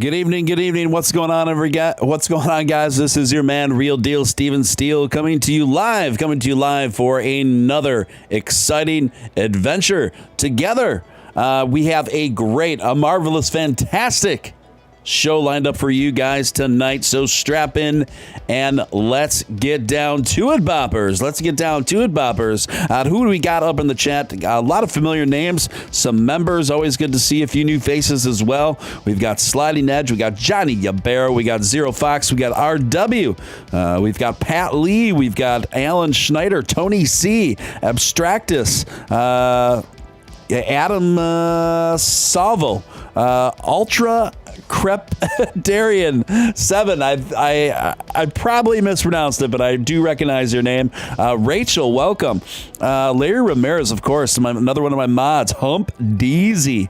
Good evening. What's going on, guys? This is your man, Real Deal Steven Steele, coming to you live for another exciting adventure together. We have a marvelous, fantastic show lined up for you guys tonight, so strap in and let's get down to it, boppers. Who do we got up in the chat? A lot of familiar names, some members, always good to see a few new faces as well. We've got Sliding Edge, we got Johnny Yabero, we got Zero Fox, we got RW, we've got Pat Lee, we've got Alan Schneider, Tony C, Abstractus, Adam Salvo, Ultra Crepdarian 7. I probably mispronounced it, but I do recognize your name. Rachel, welcome. Larry Ramirez, of course, another one of my mods. Hump Deezy.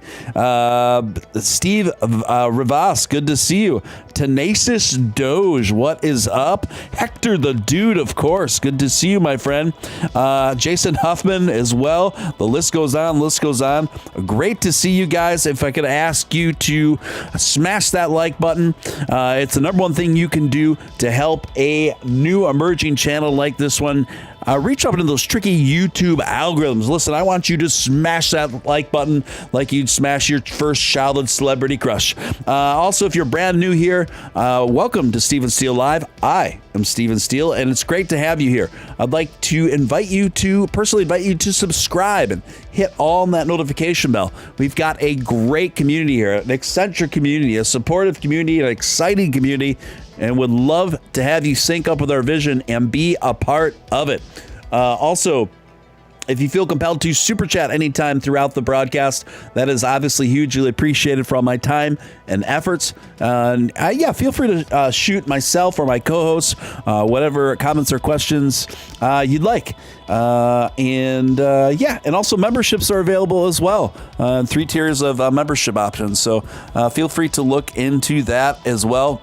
Steve Rivas, good to see you. Tenacious Doge, what is up? Hector the Dude, of course, good to see you, my friend. Jason Huffman as well. The list goes on. Great to see you guys. If I could ask you to smash that like button. It's the number one thing you can do to help a new emerging channel like this one reach up into those tricky YouTube algorithms. Listen, I want you to smash that like button like you'd smash your first childhood celebrity crush. Also, if you're brand new here, welcome to Steven Steele Live. I am Steven Steele, and it's great to have you here. I'd like to personally invite you to subscribe and hit all that notification bell. We've got a great community here, an eccentric community, a supportive community, an exciting community, and would love to have you sync up with our vision and be a part of it. Also, if you feel compelled to super chat anytime throughout the broadcast, that is obviously hugely appreciated for all my time and efforts. Feel free to shoot myself or my co-hosts whatever comments or questions you'd like. And also memberships are available as well. 3 tiers of membership options. So feel free to look into that as well.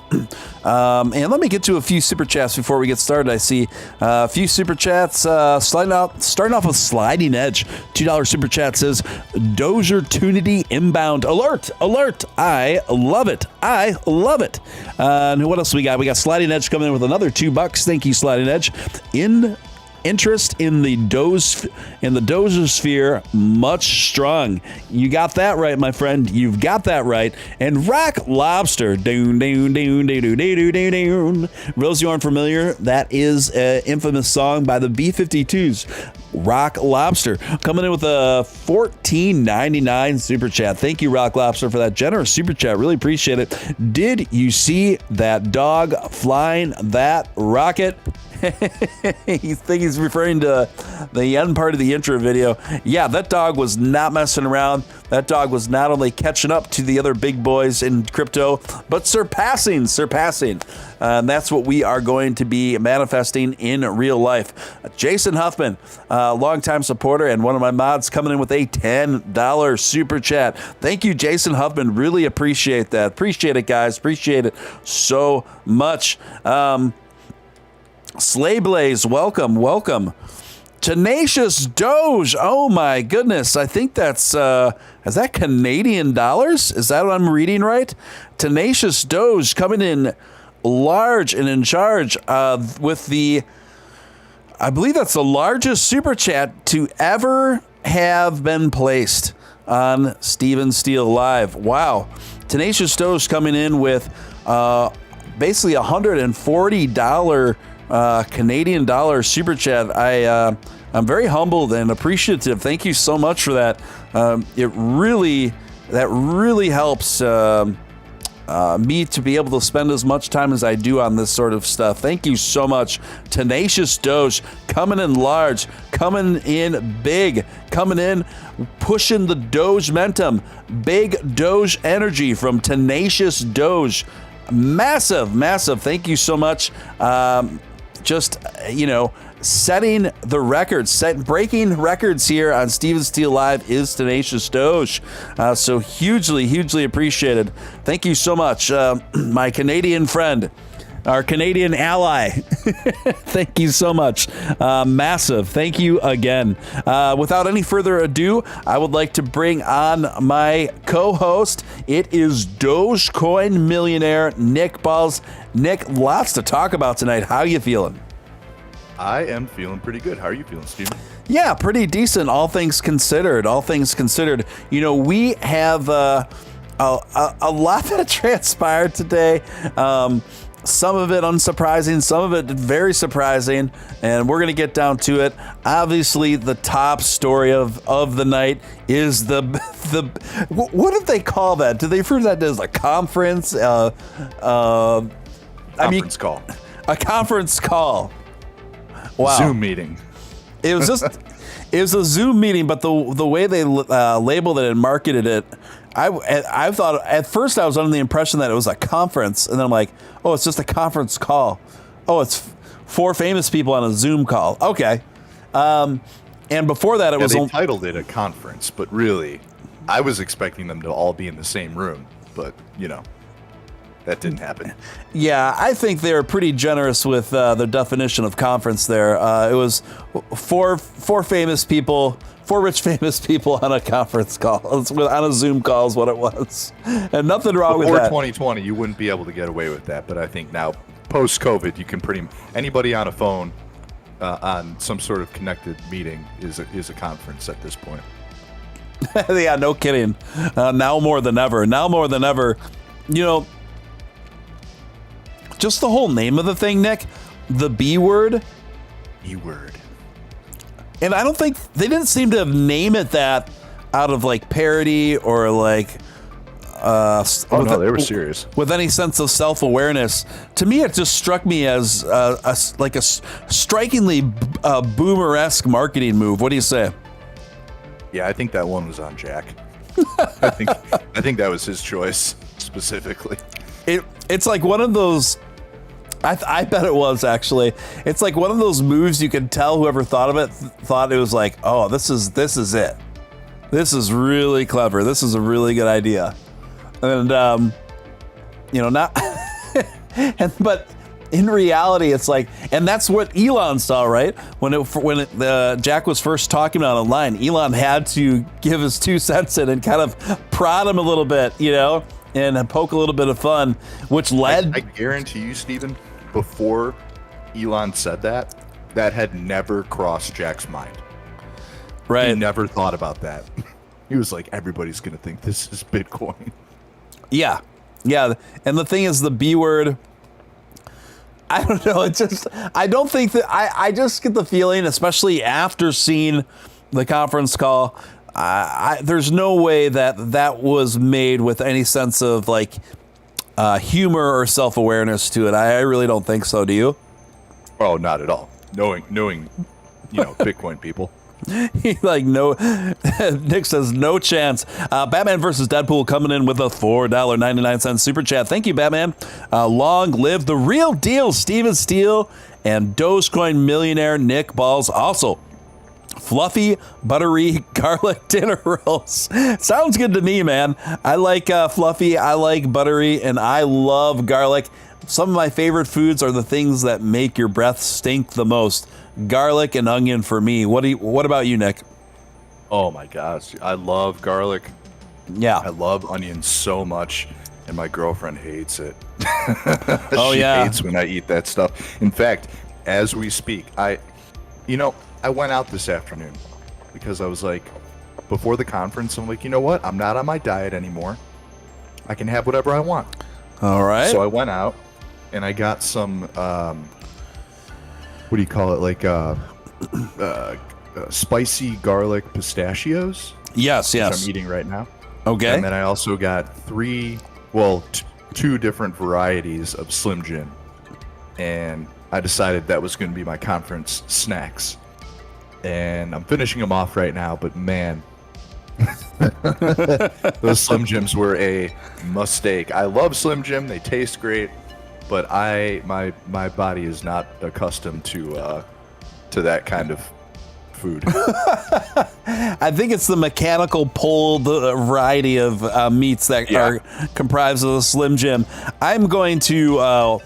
And let me get to a few super chats before we get started. I see a few super chats starting off with Sliding Edge. $2 super chat says, Dozier Tunity inbound alert. I love it. And what else we got? We got Sliding Edge coming in with another $2. Thank you, Sliding Edge. Interest in the Dozosphere much strong. You got that right, my friend. You've got that right. And Rock Lobster. Rose, you aren't familiar? That is an infamous song by the B-52s. Rock Lobster coming in with a $14.99 super chat. Thank you, Rock Lobster, for that generous super chat. Really appreciate it. Did you see that dog flying that rocket? He's referring to the end part of the intro video. Yeah, that dog was not messing around. That dog was not only catching up to the other big boys in crypto, but surpassing. And that's what we are going to be manifesting in real life. Jason Huffman, longtime supporter and one of my mods, coming in with a $10 super chat. Thank you, Jason Huffman. Really appreciate that. Appreciate it, guys. Appreciate it so much. Slayblaze, welcome. Tenacious Doge, oh my goodness, I think that's, is that Canadian dollars? Is that what I'm reading right? Tenacious Doge coming in large and in charge with I believe that's the largest super chat to ever have been placed on Steven Steele Live. Wow. Tenacious Doge coming in with basically $140 Canadian dollar super chat. I'm very humbled and appreciative. Thank you so much for that. That really helps me to be able to spend as much time as I do on this sort of stuff. Thank you so much. Tenacious Doge coming in large, coming in big, coming in pushing the DOGEMENTUM. Big Doge energy from Tenacious Doge. Massive. Thank you so much. Setting the records, breaking records here on Steven Steele Live is Tenacious Doge. So hugely appreciated. Thank you so much, my Canadian friend. our Canadian ally. Thank you so much. Massive. Thank you again. Without any further ado, I would like to bring on my co-host. It is Dogecoin millionaire Nick Ballz. Nick, lots to talk about tonight. How you feeling? I am feeling pretty good. How are you feeling, Steven? Yeah, pretty decent. All things considered. You know, we have a lot that transpired today. Some of it unsurprising, some of it very surprising, and we're going to get down to it. Obviously, the top story of the night is the what did they call that? Do they refer to that as a conference? Conference call. A conference call. Wow. Zoom meeting. It was a Zoom meeting, but the way they labeled it and marketed it, I thought at first I was under the impression that it was a conference, and then I'm like, oh, it's just a conference call. Oh, it's 4 famous people on a Zoom call. Okay. And before that, they titled it a conference, but really, I was expecting them to all be in the same room, but you know, that didn't happen. Yeah, I think they were pretty generous with the definition of conference there. It was four famous people. 4 rich famous people on a conference call, on a Zoom call is what it was. And nothing wrong with that. Before 2020, you wouldn't be able to get away with that. But I think now, post-COVID, you can anybody on a phone on some sort of connected meeting is a conference at this point. Yeah, no kidding. Now more than ever. You know, just the whole name of the thing, Nick, the B word. E-word. And I don't think they didn't seem to have named it that out of like parody or like no, they were serious with any sense of self-awareness. To me, it just struck me as a strikingly boomer-esque marketing move. What do you say? Yeah, I think that one was on Jack. I think that was his choice specifically. It's like one of those. I bet it was actually. It's like one of those moves you could tell whoever thought of it thought it was like, oh, this is it. This is really clever. This is a really good idea. And you know, not. But in reality, it's like, and that's what Elon saw, right? When Jack was first talking about online, Elon had to give his 2 cents in and kind of prod him a little bit, you know, and poke a little bit of fun, which led. I guarantee you, Steven, before Elon said that had never crossed Jack's mind. Right. He never thought about that. He was like, everybody's going to think this is Bitcoin. Yeah. Yeah. And the thing is, the B word, I don't know. I don't think that I just get the feeling, especially after seeing the conference call, there's no way that was made with any sense of like humor or self-awareness to it. I really don't think so. Do you? Oh, not at all. Knowing, you know, Bitcoin people. Like, no. Nick says no chance. Batman versus Deadpool coming in with a $4.99 super chat. Thank you, Batman. Long live the real deal, Steele and Dogecoin millionaire Nick Ballz. Also, fluffy, buttery garlic dinner rolls. Sounds good to me, man. I like fluffy, I like buttery, and I love garlic. Some of my favorite foods are the things that make your breath stink the most. Garlic and onion for me. What about you, Nick? Oh my gosh, I love garlic. Yeah. I love onions so much, and my girlfriend hates it. Oh, she yeah. hates when I eat that stuff. In fact, as we speak, I went out this afternoon because I was like, before the conference, I'm like, you know what? I'm not on my diet anymore. I can have whatever I want. All right. So I went out and I got some, what do you call it? Like spicy garlic pistachios. Yes. Which I'm eating right now. Okay. And then I also got 2 different varieties of Slim Jim. And I decided that was going to be my conference snacks. And I'm finishing them off right now, but man, those Slim Jims were a mistake. I love Slim Jim. They taste great, but my body is not accustomed to that kind of food. I think it's the mechanical pulled variety of meats that are comprised of the Slim Jim. I'm going to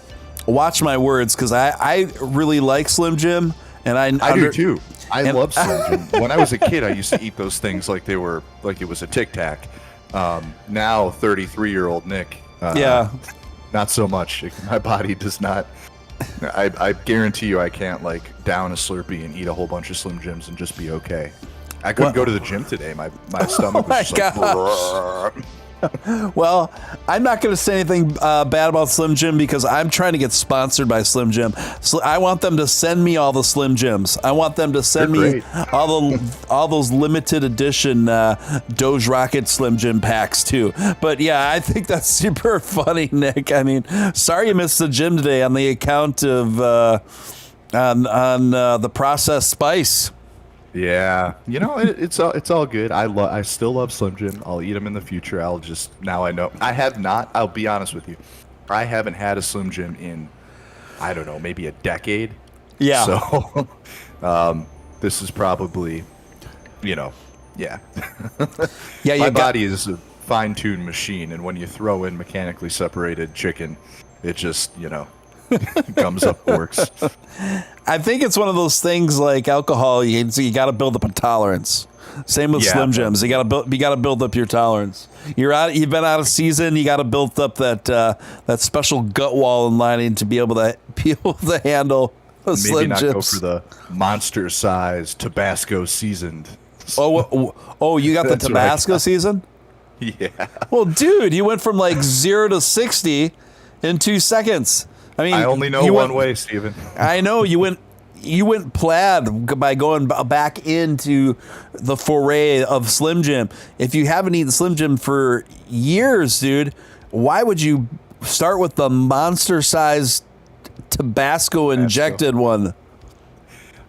watch my words because I really like Slim Jim, and I do too. I love Slim Jim. When I was a kid, I used to eat those things like it was a Tic Tac. Now, 33-year-old Nick, not so much. My body does not. I guarantee you, I can't like down a Slurpee and eat a whole bunch of Slim Jims and just be okay. I couldn't go to the gym today. My stomach was just like. Well, I'm not going to say anything bad about Slim Jim because I'm trying to get sponsored by Slim Jim. So I want them to send me all the Slim Jims. I want them to send me all those limited edition Doge Rocket Slim Jim packs too. But yeah, I think that's super funny, Nick. I mean, sorry you missed the gym today on the account of on the processed spice. Yeah, it's all good. I still love Slim Jim. I'll eat them in the future. Now I know. I have not. I'll be honest with you. I haven't had a Slim Jim in, I don't know, maybe a decade. Yeah. So, this is probably, yeah. Yeah. My body is a fine-tuned machine, and when you throw in mechanically separated chicken, it just, gums up works. I think it's one of those things like alcohol. You got to build up a tolerance. Same with Slim Jims. You got to build up your tolerance. You've been out of season. You got to build up that special gut wall and lining to be able to handle a Slim Maybe not Jims. go for the monster size Tabasco seasoned. Oh, you got the Tabasco season? Yeah. Well, dude, you went from like 0 to 60 in 2 seconds. I mean, I only know one way, Steven. I know you went plaid by going back into the foray of Slim Jim. If you haven't eaten Slim Jim for years, dude, why would you start with the monster-sized Tabasco injected one?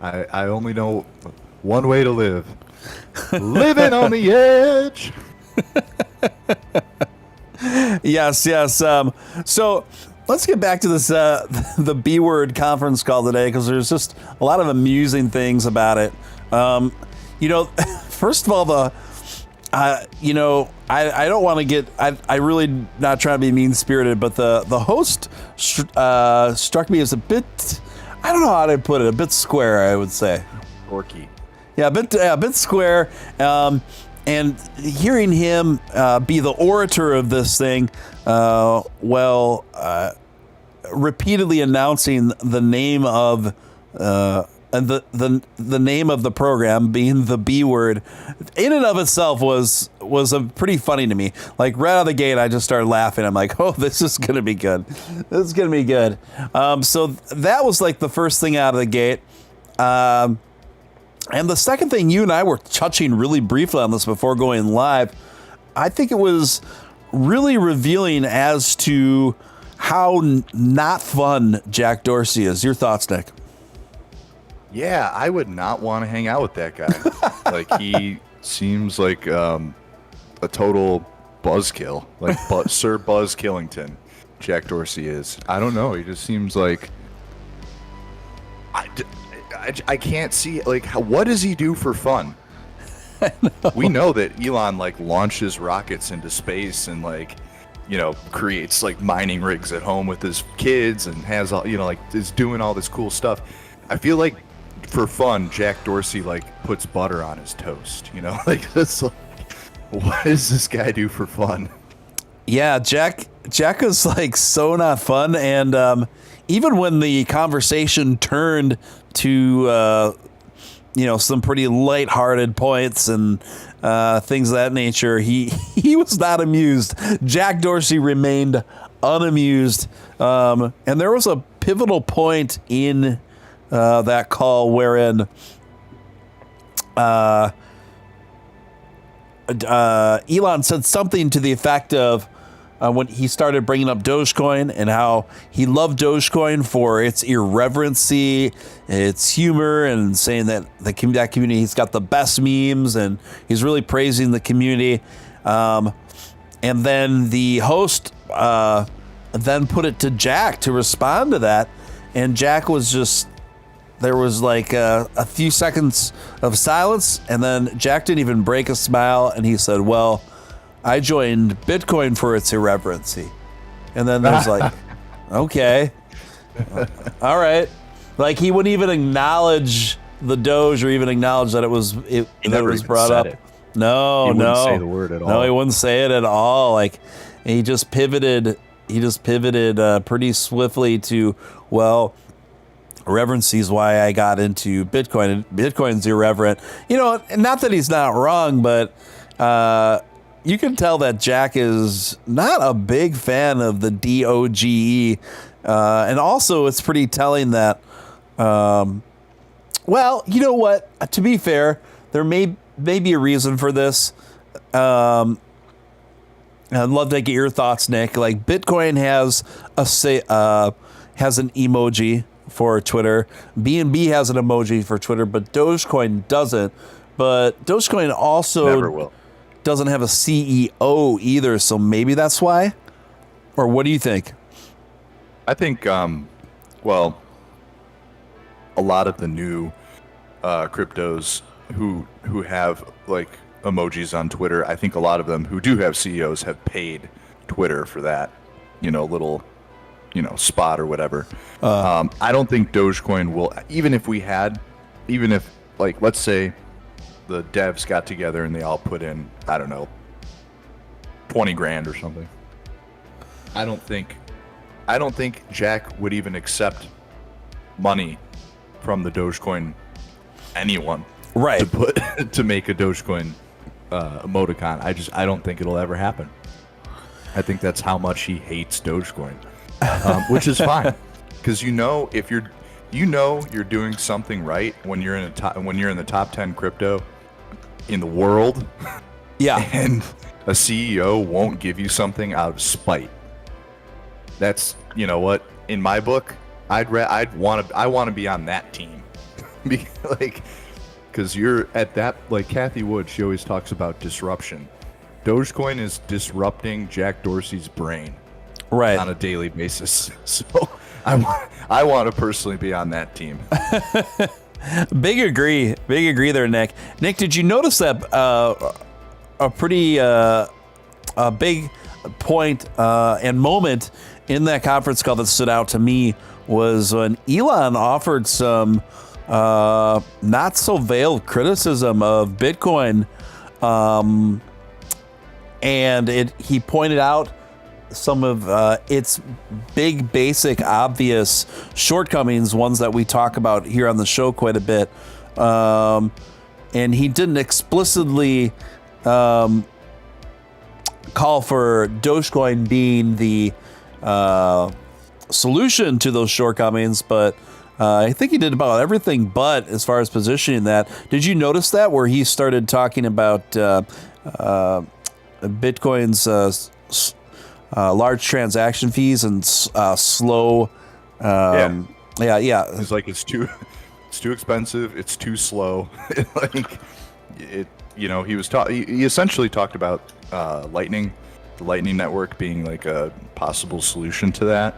I only know one way to live. Living on the edge. Yes. So let's get back to this the B word conference call today because there's just a lot of amusing things about it. First of all, I don't want to get. I really not trying to be mean spirited, but the host struck me as a bit. I don't know how to put it. A bit square, I would say. Dorky. Yeah, a bit square. And hearing him be the orator of this thing, repeatedly announcing the name of and the name of the program being the B word, in and of itself was pretty funny to me. Like right out of the gate, I just started laughing. I'm like, oh, this is gonna be good. This is gonna be good. So that was like the first thing out of the gate. And the second thing, you and I were touching really briefly on this before going live, I think it was really revealing as to how not fun Jack Dorsey is. Your thoughts, Nick? Yeah, I would not want to hang out with that guy. Like, he seems like a total buzzkill. Like Sir Buzz Killington, Jack Dorsey is. I don't know. He just seems like... I can't see, like, what does he do for fun? We know that Elon, like, launches rockets into space and, like, creates, like, mining rigs at home with his kids and has, all, like, is doing all this cool stuff. I feel like, for fun, Jack Dorsey, like, puts butter on his toast, Like, that's like, what does this guy do for fun? Yeah, Jack is, like, so not fun, and, even when the conversation turned to, some pretty lighthearted points and things of that nature, he was not amused. Jack Dorsey remained unamused. And there was a pivotal point in that call wherein Elon said something to the effect of, when he started bringing up Dogecoin and how he loved Dogecoin for its irreverency, its humor, and saying that that community, he's got the best memes, and he's really praising the community. And then the host then put it to Jack to respond to that, and Jack was just... There was like a few seconds of silence, and then Jack didn't even break a smile, and he said, well, I joined Bitcoin for its irreverency. And then there's like, okay. All right. Like he wouldn't even acknowledge the Doge or even acknowledge that it was brought up. It. No, he no. wouldn't say the word at all. No, he wouldn't say it at all. Like he just pivoted. He just pivoted pretty swiftly to, well, irreverency is why I got into Bitcoin. And Bitcoin's irreverent. You know, not that he's not wrong, but you can tell that Jack is not a big fan of the DOGE. And also, it's pretty telling that, well, you know what? To be fair, there may be a reason for this. I'd love to get your thoughts, Nick. Like Bitcoin has has an emoji for Twitter. BNB has an emoji for Twitter, but Dogecoin doesn't. But Dogecoin also Never will. Doesn't have a CEO either, so maybe that's why. Or what do you think? I think, well, a lot of the new cryptos who have like emojis on Twitter, I think a lot of them who do have CEOs have paid Twitter for that, little, spot or whatever. I don't think Dogecoin will, even if like, let's say the devs got together and they all put in, I don't know, 20 grand or something. I don't think Jack would even accept money from the Dogecoin anyone, right, to make a Dogecoin emoticon. I don't think it'll ever happen. I think that's how much he hates Dogecoin, which is fine, because if you're doing something right when you're in the top 10 crypto in the world, yeah, and a CEO won't give you something out of spite. That's, what, in my book, I want to be on that team. Because you're at that, like Kathy Wood, she always talks about disruption. Dogecoin is disrupting Jack Dorsey's brain, right, on a daily basis. So I want to personally be on that team. Big agree there, Nick. Nick, did you notice that a pretty a big point and moment in that conference call that stood out to me was when Elon offered some not so veiled criticism of Bitcoin, and he pointed out some of its big, basic, obvious shortcomings, ones that we talk about here on the show quite a bit, and he didn't explicitly call for Dogecoin being the solution to those shortcomings, but I think he did about everything but as far as positioning that. Did you notice that where he started talking about Bitcoin's large transaction fees and slow? Yeah. It's like it's too expensive. It's too slow. Like it. He essentially talked about Lightning, the Lightning Network being like a possible solution to that.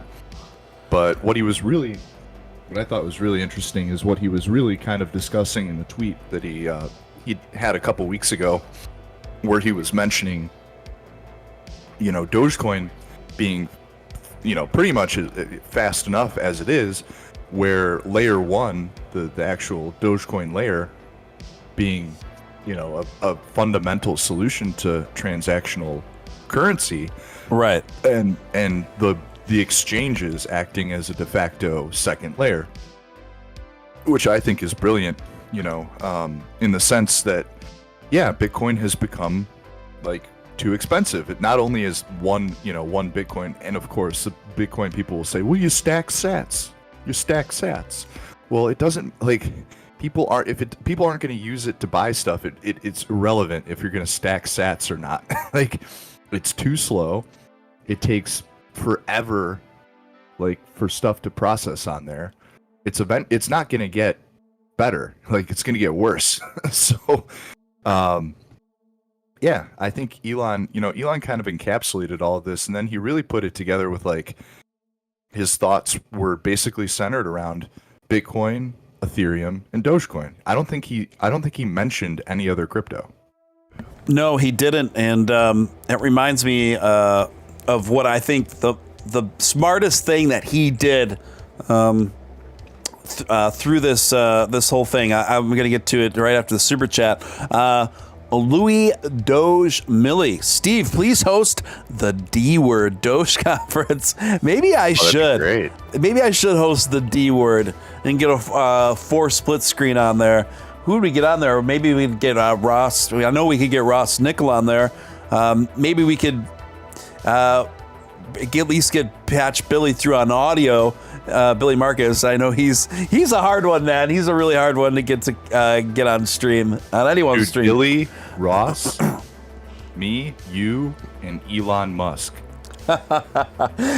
But what I thought was really interesting is what he was really kind of discussing in the tweet that he had a couple weeks ago, where he was mentioning, Dogecoin being, pretty much fast enough as it is, where layer one, the actual Dogecoin layer, being, a fundamental solution to transactional currency, right, and the exchanges acting as a de facto second layer, which I think is brilliant, in the sense that, Bitcoin has become like too expensive. It not only is one Bitcoin, and of course the Bitcoin people will say, well, you stack sats. Well, it doesn't, like, people aren't going to use it to buy stuff. It's irrelevant if you're going to stack sats or not. Like, it's too slow. It takes forever, like, for stuff to process on there. It's not going to get better. Like, it's going to get worse. So, I think Elon kind of encapsulated all of this, and then he really put it together with, like, his thoughts were basically centered around Bitcoin, Ethereum, and Dogecoin. I don't think he mentioned any other crypto. No, he didn't, and it reminds me of what I think the smartest thing that he did through this this whole thing. I'm going to get to it right after the super chat. Louis Doge Millie. Steve, please host the D Word Doge conference. Maybe I should. Great. Maybe I should host the D Word and get a 4 split screen on there. Who would we get on there? Maybe we'd get Ross. I know we could get Ross Nickel on there. Maybe we could at least get Patch Billy through on audio. Billy Marcus, I know he's a hard one, man. He's a really hard one to get on stream, on anyone's stream. Billy, Ross, me, you, and Elon Musk.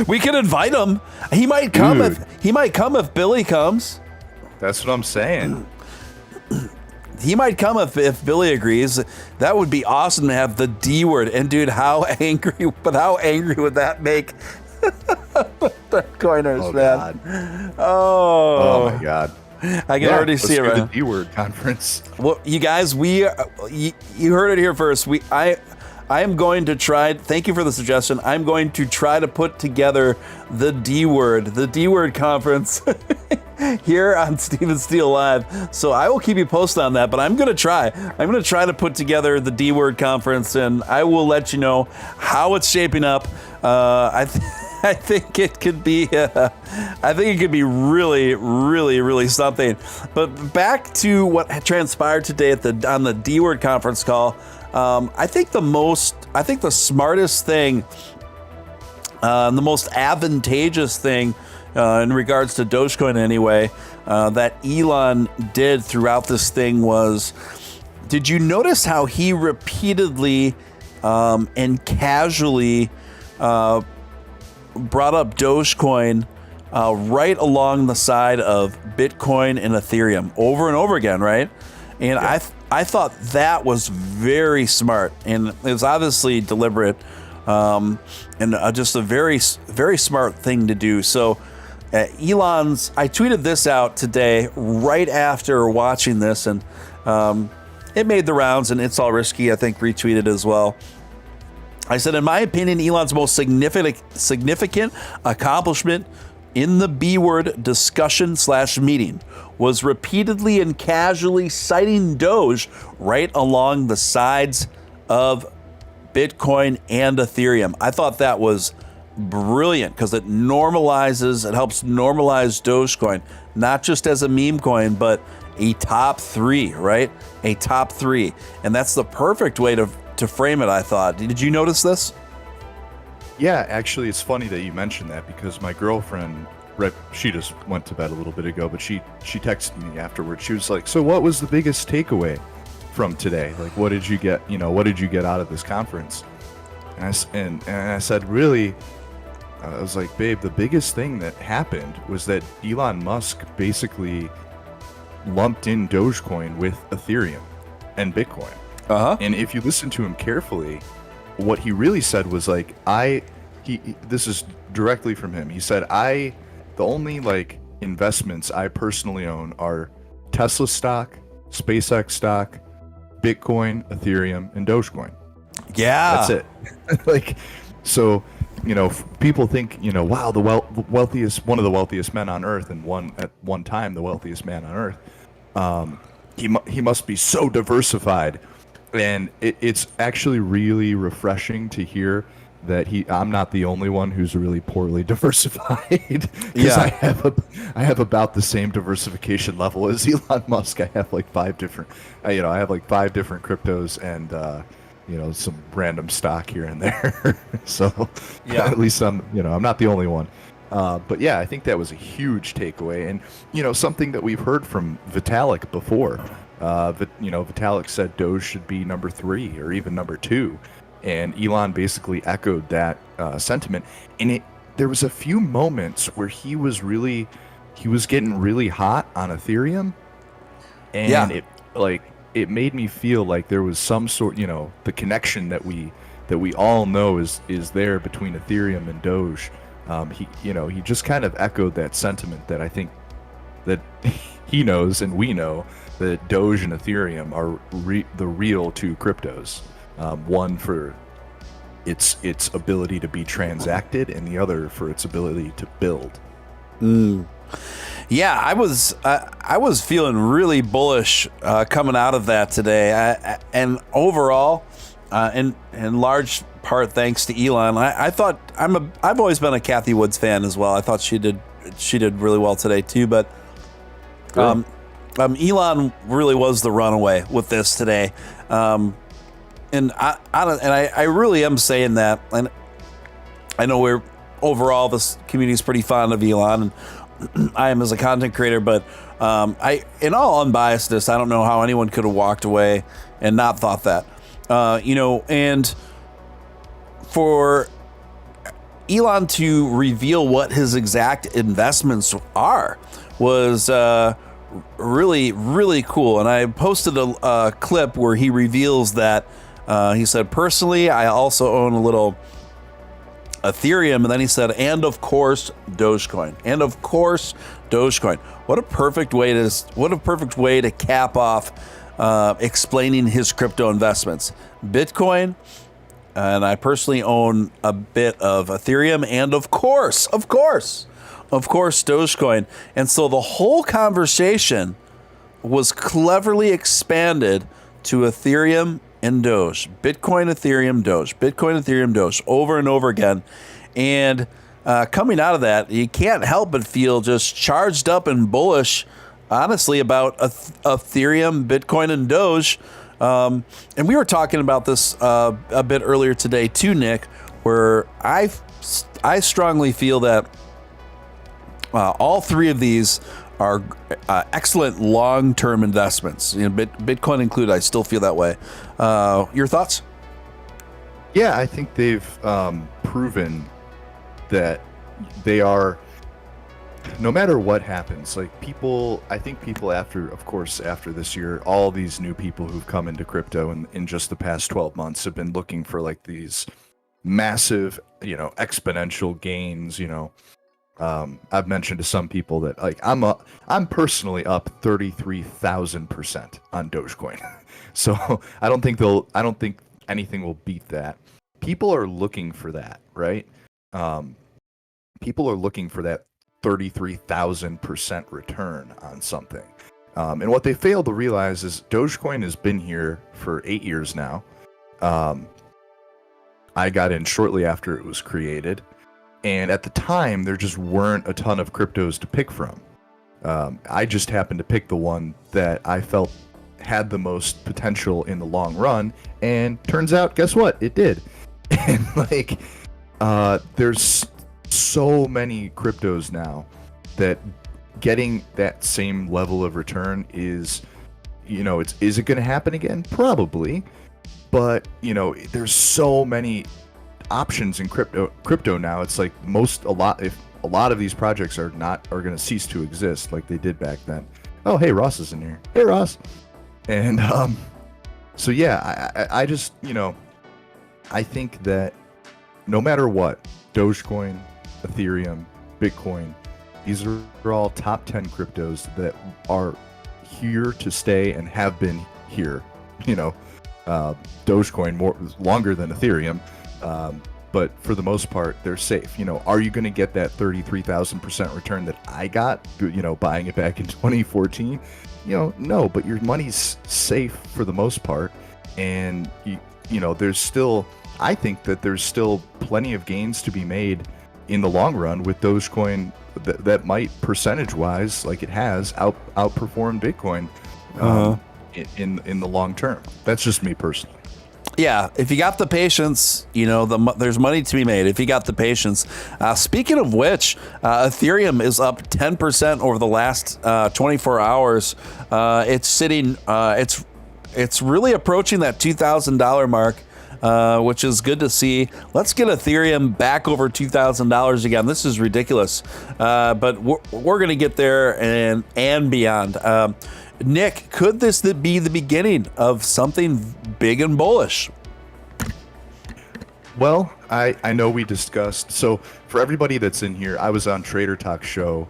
We could invite him. He might come if Billy comes. That's what I'm saying. He might come if Billy agrees. That would be awesome to have the D Word. And dude, how angry would that make coiners, man? God. Oh my God. I can already see it right now. The D Word conference. Well, you guys, you heard it here first. I am going to try. Thank you for the suggestion. I'm going to try to put together the D Word conference here on Steve and Steele Live. So I will keep you posted on that, but I'm going to try. I'm going to try to put together the D Word conference, and I will let you know how it's shaping up. I think it could be really, really, really something. But back to what transpired today on the D Word conference call. I think the smartest thing, the most advantageous thing in regards to Dogecoin anyway, that Elon did throughout this thing was, did you notice how he repeatedly and casually brought up Dogecoin right along the side of Bitcoin and Ethereum over and over again, right? And yeah. I thought that was very smart, and it was obviously deliberate, and just a very, very smart thing to do. So I tweeted this out today right after watching this, and it made the rounds, and It's All Risky, I think, retweeted as well. I said, in my opinion, Elon's most significant accomplishment in the B Word discussion / meeting was repeatedly and casually citing Doge right along the sides of Bitcoin and Ethereum. I thought that was brilliant because it helps normalize Dogecoin, not just as a meme coin, but a top 3, right? A top 3. And that's the perfect way to frame it, I thought. Did you notice this? Yeah, actually, it's funny that you mentioned that because my girlfriend, she just went to bed a little bit ago, but she texted me afterwards. She was like, "So what was the biggest takeaway from today? Like, what did you get? What did you get out of this conference?" And I said, really, I was like, "Babe, the biggest thing that happened was that Elon Musk basically lumped in Dogecoin with Ethereum and Bitcoin." Uh-huh. And if you listen to him carefully, what he really said was like, this is directly from him. He said, the only investments I personally own are Tesla stock, SpaceX stock, Bitcoin, Ethereum, and Dogecoin. Yeah. That's it. So, people think, wow, one of the wealthiest men on earth, and at one time the wealthiest man on earth. He must be so diversified. And it's actually really refreshing to hear that I'm not the only one who's really poorly diversified. Because I have about the same diversification level as Elon Musk. I have 5 different, I have 5 different cryptos and some random stock here and there. So yeah, at least I'm not the only one. But yeah, I think that was a huge takeaway, and something that we've heard from Vitalik before. Vitalik said Doge should be number 3 or even number 2, and Elon basically echoed that sentiment. And there was a few moments where he was getting really hot on Ethereum, and it made me feel like there was some sort, the connection that we all know is there between Ethereum and Doge. He just kind of echoed that sentiment that I think that he knows and we know, that Doge and Ethereum are the real 2 cryptos. One for its ability to be transacted, and the other for its ability to build. Yeah, I was feeling really bullish coming out of that today, and overall, in large part thanks to Elon. I thought I've always been a Kathy Woods fan as well. I thought she did really well today too, but Elon really was the runaway with this today, and I really am saying that, and I know overall this community is pretty fond of Elon, and I am as a content creator, but in all unbiasedness, I don't know how anyone could have walked away and not thought that, and for Elon to reveal what his exact investments are was really, really cool. And I posted a clip where he reveals that he said, personally, I also own a little Ethereum, and then he said, and of course Dogecoin, What a perfect way to cap off explaining his crypto investments. Bitcoin, and I personally own a bit of Ethereum, and of course Dogecoin. And so the whole conversation was cleverly expanded to Ethereum and Doge, Bitcoin, Ethereum, Doge, over and over again. And coming out of that, you can't help but feel just charged up and bullish, honestly, about Ethereum, Bitcoin, and Doge. And we were talking about this a bit earlier today too, Nick, where I strongly feel that all three of these are excellent long-term investments. Bitcoin included. I still feel that way. Your thoughts? Yeah, I think they've proven that they are, no matter what happens, like I think people after this year, all these new people who've come into crypto in just the past 12 months have been looking for like these massive, exponential gains, I've mentioned to some people that like I'm personally up 33,000% on Dogecoin. So I don't think anything will beat that. People are looking for that, right? People are looking for that 33,000% return on something. And what they fail to realize is Dogecoin has been here for 8 years now. I got in shortly after it was created. And at the time, there just weren't a ton of cryptos to pick from. I just happened to pick the one that I felt had the most potential in the long run. And turns out, guess what? It did. And there's so many cryptos now that getting that same level of return is, is it going to happen again? Probably. But, there's so many options in crypto now. It's like a lot of these projects are going to cease to exist like they did back then. Oh, hey, Ross is in here. Hey, Ross. And so yeah, I just I think that no matter what, Dogecoin, Ethereum, Bitcoin, these are all top 10 cryptos that are here to stay and have been here. Dogecoin longer than Ethereum. But for the most part, they're safe. Are you going to get that 33,000% return that I got, buying it back in 2014? No, but your money's safe for the most part. And, I think that there's still plenty of gains to be made in the long run with Dogecoin that might percentage-wise, like it has, outperform Bitcoin in the long term. That's just me personally. Yeah, if you got the patience, there's money to be made if you got the patience. Speaking of which, Ethereum is up 10% over the last 24 hours. It's sitting, it's really approaching that $2,000 mark, which is good to see. Let's get Ethereum back over $2,000 again. This is ridiculous, but we're going to get there and beyond. Nick, could this be the beginning of something big and bullish? Well, I know we discussed, so for everybody that's in here, I was on Trader Talk's show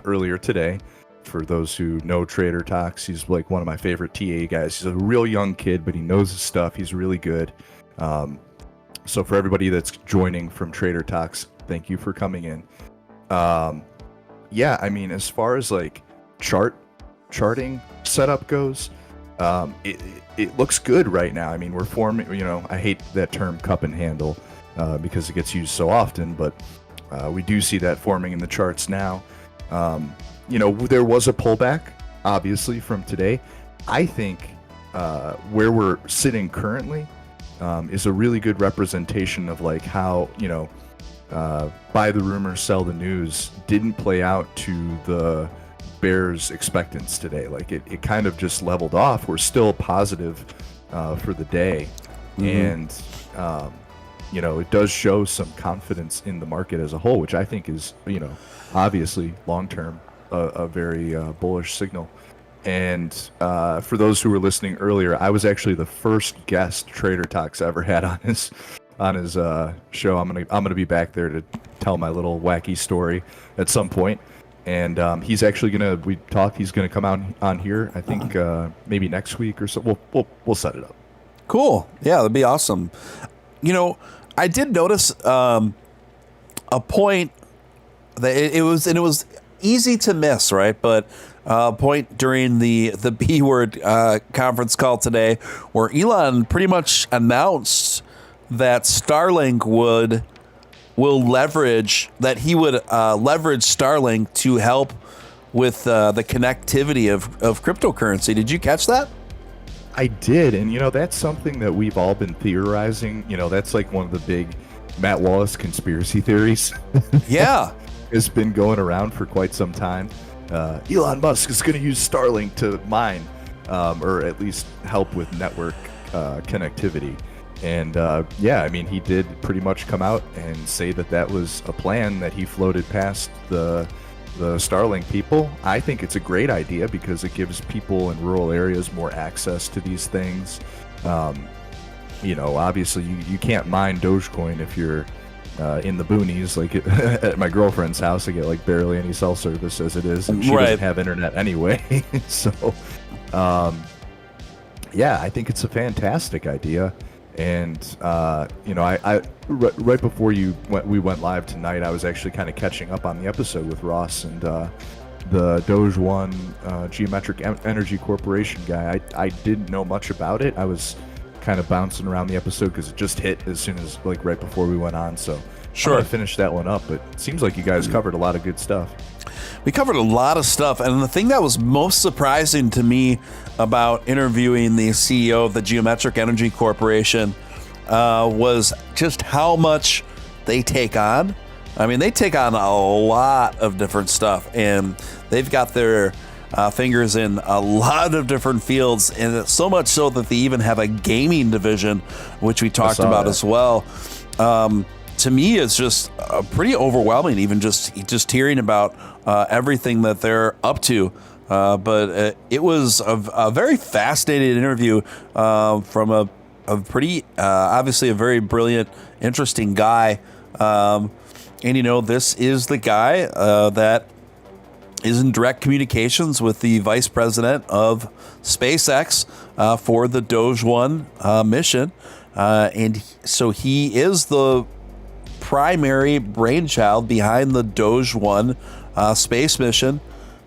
earlier today. For those who know Trader Talks, he's like one of my favorite TA guys. He's a real young kid, but he knows his stuff. He's really good. So for everybody that's joining from Trader Talks, thank you for coming in. yeah, I mean, as far as like charting setup goes, it looks good right now. I mean, we're forming, I hate that term cup and handle because it gets used so often, but we do see that forming in the charts now. There was a pullback, obviously, from today. I think where we're sitting currently is a really good representation of like how, buy the rumor, sell the news didn't play out to the Bears' expectance today. Like it kind of just leveled off. We're still positive for the day. And, it does show some confidence in the market as a whole, which I think is, obviously long-term a very bullish signal. And for those who were listening earlier, I was actually the first guest Trader Talks ever had on his show. I'm gonna be back there to tell my little wacky story at some point. And he's actually he's gonna come out on here. I think maybe next week or so. We'll set it up. Cool. Yeah, that'd be awesome. I did notice a point that it was easy to miss, right? But a point during the B word conference call today where Elon pretty much announced that Starlink would leverage Starlink to help with the connectivity of cryptocurrency. Did you catch that? I did, and that's something that we've all been theorizing. That's like one of the big Matt Wallace conspiracy theories. Yeah. Has been going around for quite some time. Elon Musk is going to use Starlink to mine, or at least help with network connectivity. And I mean, he did pretty much come out and say that was a plan that he floated past the Starlink people. I think it's a great idea because it gives people in rural areas more access to these things. Obviously you can't mine Dogecoin if you're in the boonies. Like at my girlfriend's house, I get like barely any cell service as it is, and she doesn't have internet anyway. So, I think it's a fantastic idea. And right before we went live tonight, I was actually kind of catching up on the episode with Ross and the Doge One Geometric Energy Corporation guy. I didn't know much about it. I was kind of bouncing around the episode because it just hit as soon as right before we went on. So sure, I'm gonna finish that one up. But it seems like you guys covered a lot of good stuff. We covered a lot of stuff, and the thing that was most surprising to me about interviewing the CEO of the Geometric Energy Corporation was just how much they take on. I mean, they take on a lot of different stuff, and they've got their fingers in a lot of different fields, and so much so that they even have a gaming division, which we talked about as well. To me, it's just pretty overwhelming, even just hearing about everything that they're up to. But it was a very fascinating interview from a pretty, obviously a very brilliant, interesting guy. And, this is the guy that is in direct communications with the vice president of SpaceX for the Doge One mission. And so he is the primary brainchild behind the Doge One space mission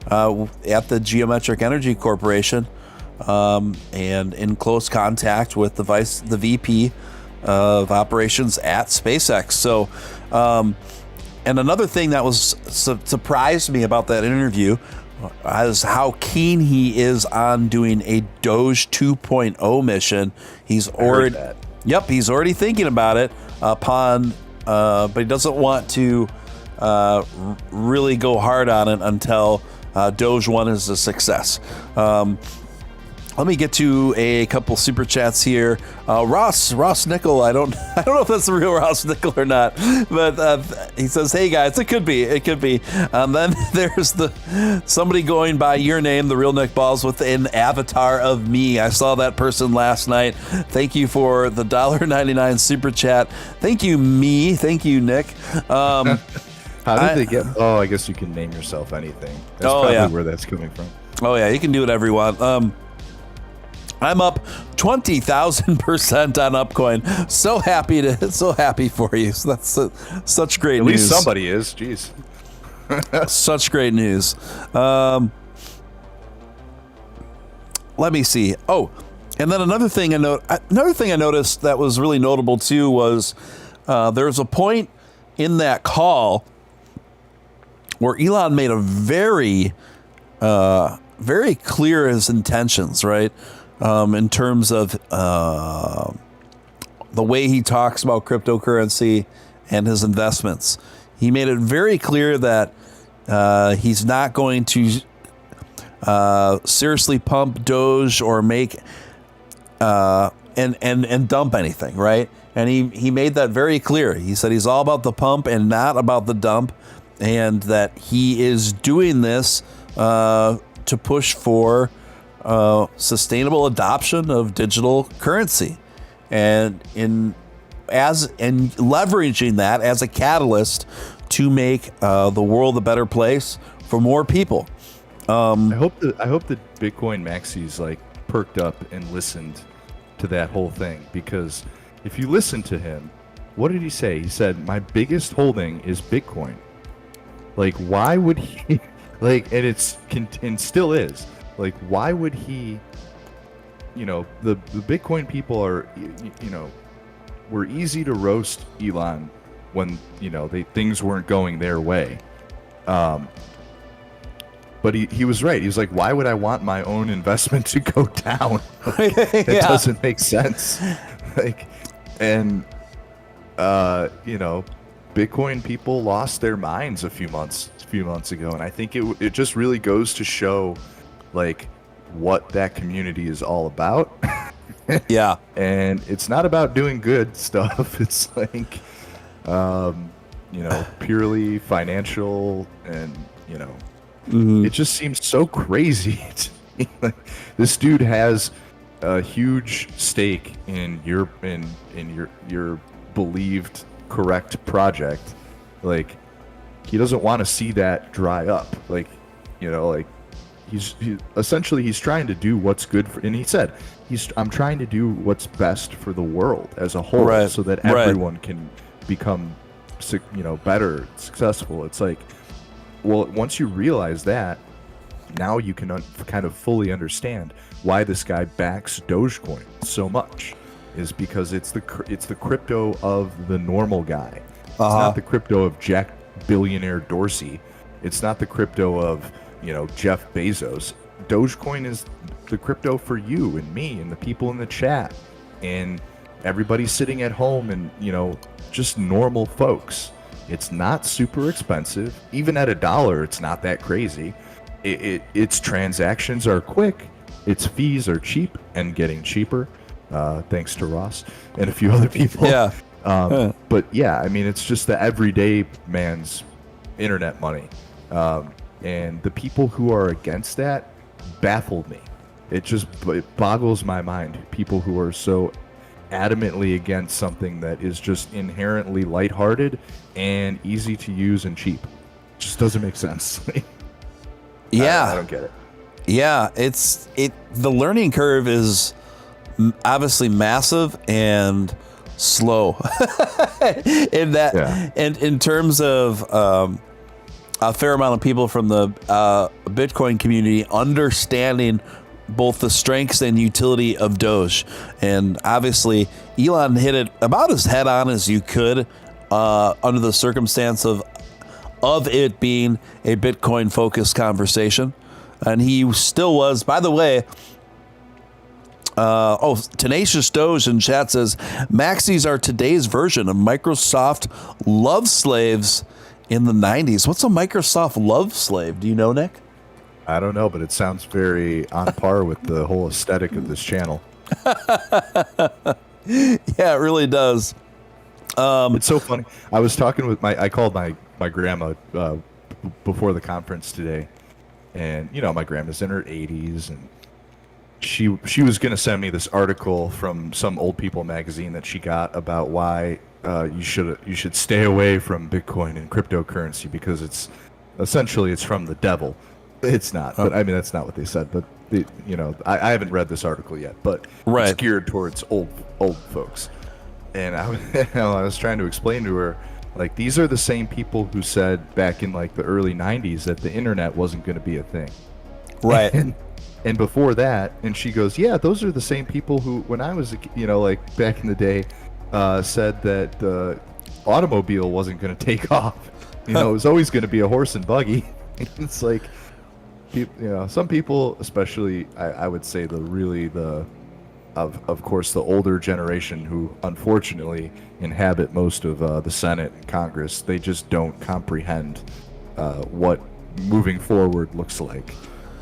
at the Geometric Energy Corporation, and in close contact with the VP of operations at SpaceX. So, and another thing that was surprised me about that interview is how keen he is on doing a Doge 2.0 mission. He's already thinking about it but he doesn't want to really go hard on it until Doge 1 is a success. Let me get to a couple super chats here. Ross Nickel, I don't know if that's the real Ross Nickel or not, but he says, "Hey guys, it could be." Then there's somebody going by your name, the real Nick Ballz, with an avatar of me. I saw that person last night. Thank you for the $1.99 super chat. Thank you, me. Thank you, Nick. How did they get? Oh, I guess you can name yourself anything. That's probably where that's coming from. Oh yeah, you can do whatever you want. I'm up 20,000% on Upcoin. So happy for you. So that's such great news. At least somebody is. Jeez. Such great news. Let me see. Oh, and then another thing I noticed that was really notable too was there was a point in that call where Elon made a very clear his intentions, right? In terms of the way he talks about cryptocurrency and his investments. He made it very clear that he's not going to seriously pump Doge or make and dump anything, right? And he made that very clear. He said he's all about the pump and not about the dump, and that he is doing this to push for sustainable adoption of digital currency, and leveraging that as a catalyst to make the world a better place for more people. I hope that Bitcoin maxis like perked up and listened to that whole thing, because if you listen to him, what did he say? He said, "My biggest holding is Bitcoin." Like, why would he? Like, and still is. Like, why would he? You know, the Bitcoin people are, you know, were easy to roast Elon when, you know, things weren't going their way. But he was right. He was like, why would I want my own investment to go down? Like, it doesn't make sense. Like, and you know, Bitcoin people lost their minds a few months ago, and I think it just really goes to show like what that community is all about. Yeah. And it's not about doing good stuff. It's like you know, purely financial, and you know, it just seems so crazy to me. Like, this dude has a huge stake in your believed correct project. Like, he doesn't want to see that dry up. Like, you know, like he's essentially trying to do what's good for, and he said I'm trying to do what's best for the world as a whole, right, so that everyone can become, you know, better, successful. It's like, well, once you realize that, now you can kind of fully understand why this guy backs Dogecoin so much. Is because it's the crypto of the normal guy. It's not the crypto of Jack billionaire Dorsey. It's not the crypto of, you know, Jeff Bezos. Dogecoin is the crypto for you and me and the people in the chat and everybody sitting at home, and, you know, just normal folks. It's not super expensive. Even at $1, it's not that crazy. Its transactions are quick. Its fees are cheap and getting cheaper. Thanks to Ross and a few other people. Yeah. But yeah, I mean, it's just the everyday man's internet money. And the people who are against that baffled me. It boggles my mind. People who are so adamantly against something that is just inherently lighthearted and easy to use and cheap. Just doesn't make sense. Yeah. I don't get it. Yeah. The learning curve is obviously massive and slow in that, and in terms of a fair amount of people from the Bitcoin community understanding both the strengths and utility of Doge. And obviously Elon hit it about as head on as you could under the circumstance of it being a Bitcoin focused conversation. And he still was, by the way. Tenacious Doge in chat says maxis are today's version of Microsoft love slaves in the 90s. What's a Microsoft love slave? Do you know, Nick? I don't know, but it sounds very on par with the whole aesthetic of this channel. Yeah, it really does. It's so funny. I was talking with I called my grandma before the conference today, and you know, my grandma's in her 80s, and she was going to send me this article from some old people magazine that she got about why you should stay away from Bitcoin and cryptocurrency, because it's from the devil. It's not, but I mean, that's not what they said. But you know, I haven't read this article yet, but right. It's geared towards old folks. And I was trying to explain to her, Like, these are the same people who said back in like the early 90s that the internet wasn't going to be a thing. Right. And before that, and she goes, yeah, those are the same people who, when I was, like back in the day, said that the automobile wasn't going to take off. It was always going to be a horse and buggy. It's like, some people, especially, I would say of course, the older generation who unfortunately inhabit most of the Senate and Congress, they just don't comprehend what moving forward looks like.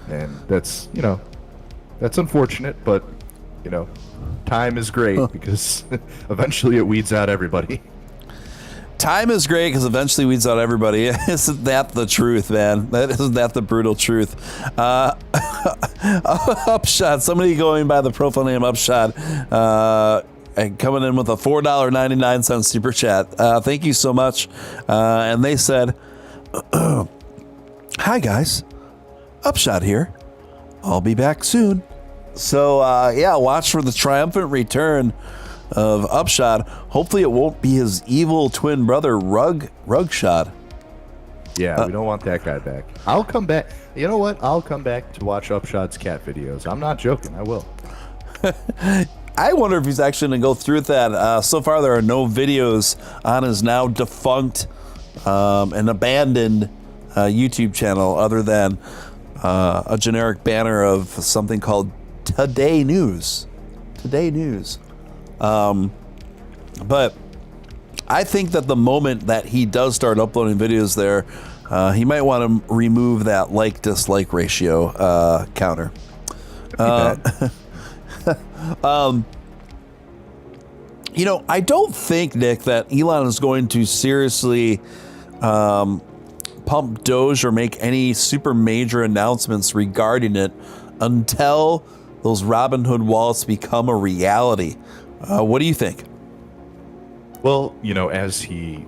And that's unfortunate, but, time is great because eventually it weeds out everybody. Time is great because eventually weeds out everybody. Isn't that the truth, man? Isn't that the brutal truth? Upshot, somebody going by the profile name Upshot, and coming in with a $4.99 super chat. Thank you so much. And they said, hi guys, Upshot here. I'll be back soon. So watch for the triumphant return of Upshot. Hopefully it won't be his evil twin brother Rugshot. Yeah, we don't want that guy back. I'll come back. You know what? I'll come back to watch Upshot's cat videos. I'm not joking. I will. I wonder if he's actually going to go through with that. So far, there are no videos on his now defunct and abandoned YouTube channel other than a generic banner of something called Today News. Today News. But I think that the moment that he does start uploading videos there, he might want to remove that like-dislike ratio counter. I don't think, Nick, that Elon is going to seriously pump Doge or make any super major announcements regarding it until those Robinhood wallets become a reality. What do you think? Well, as he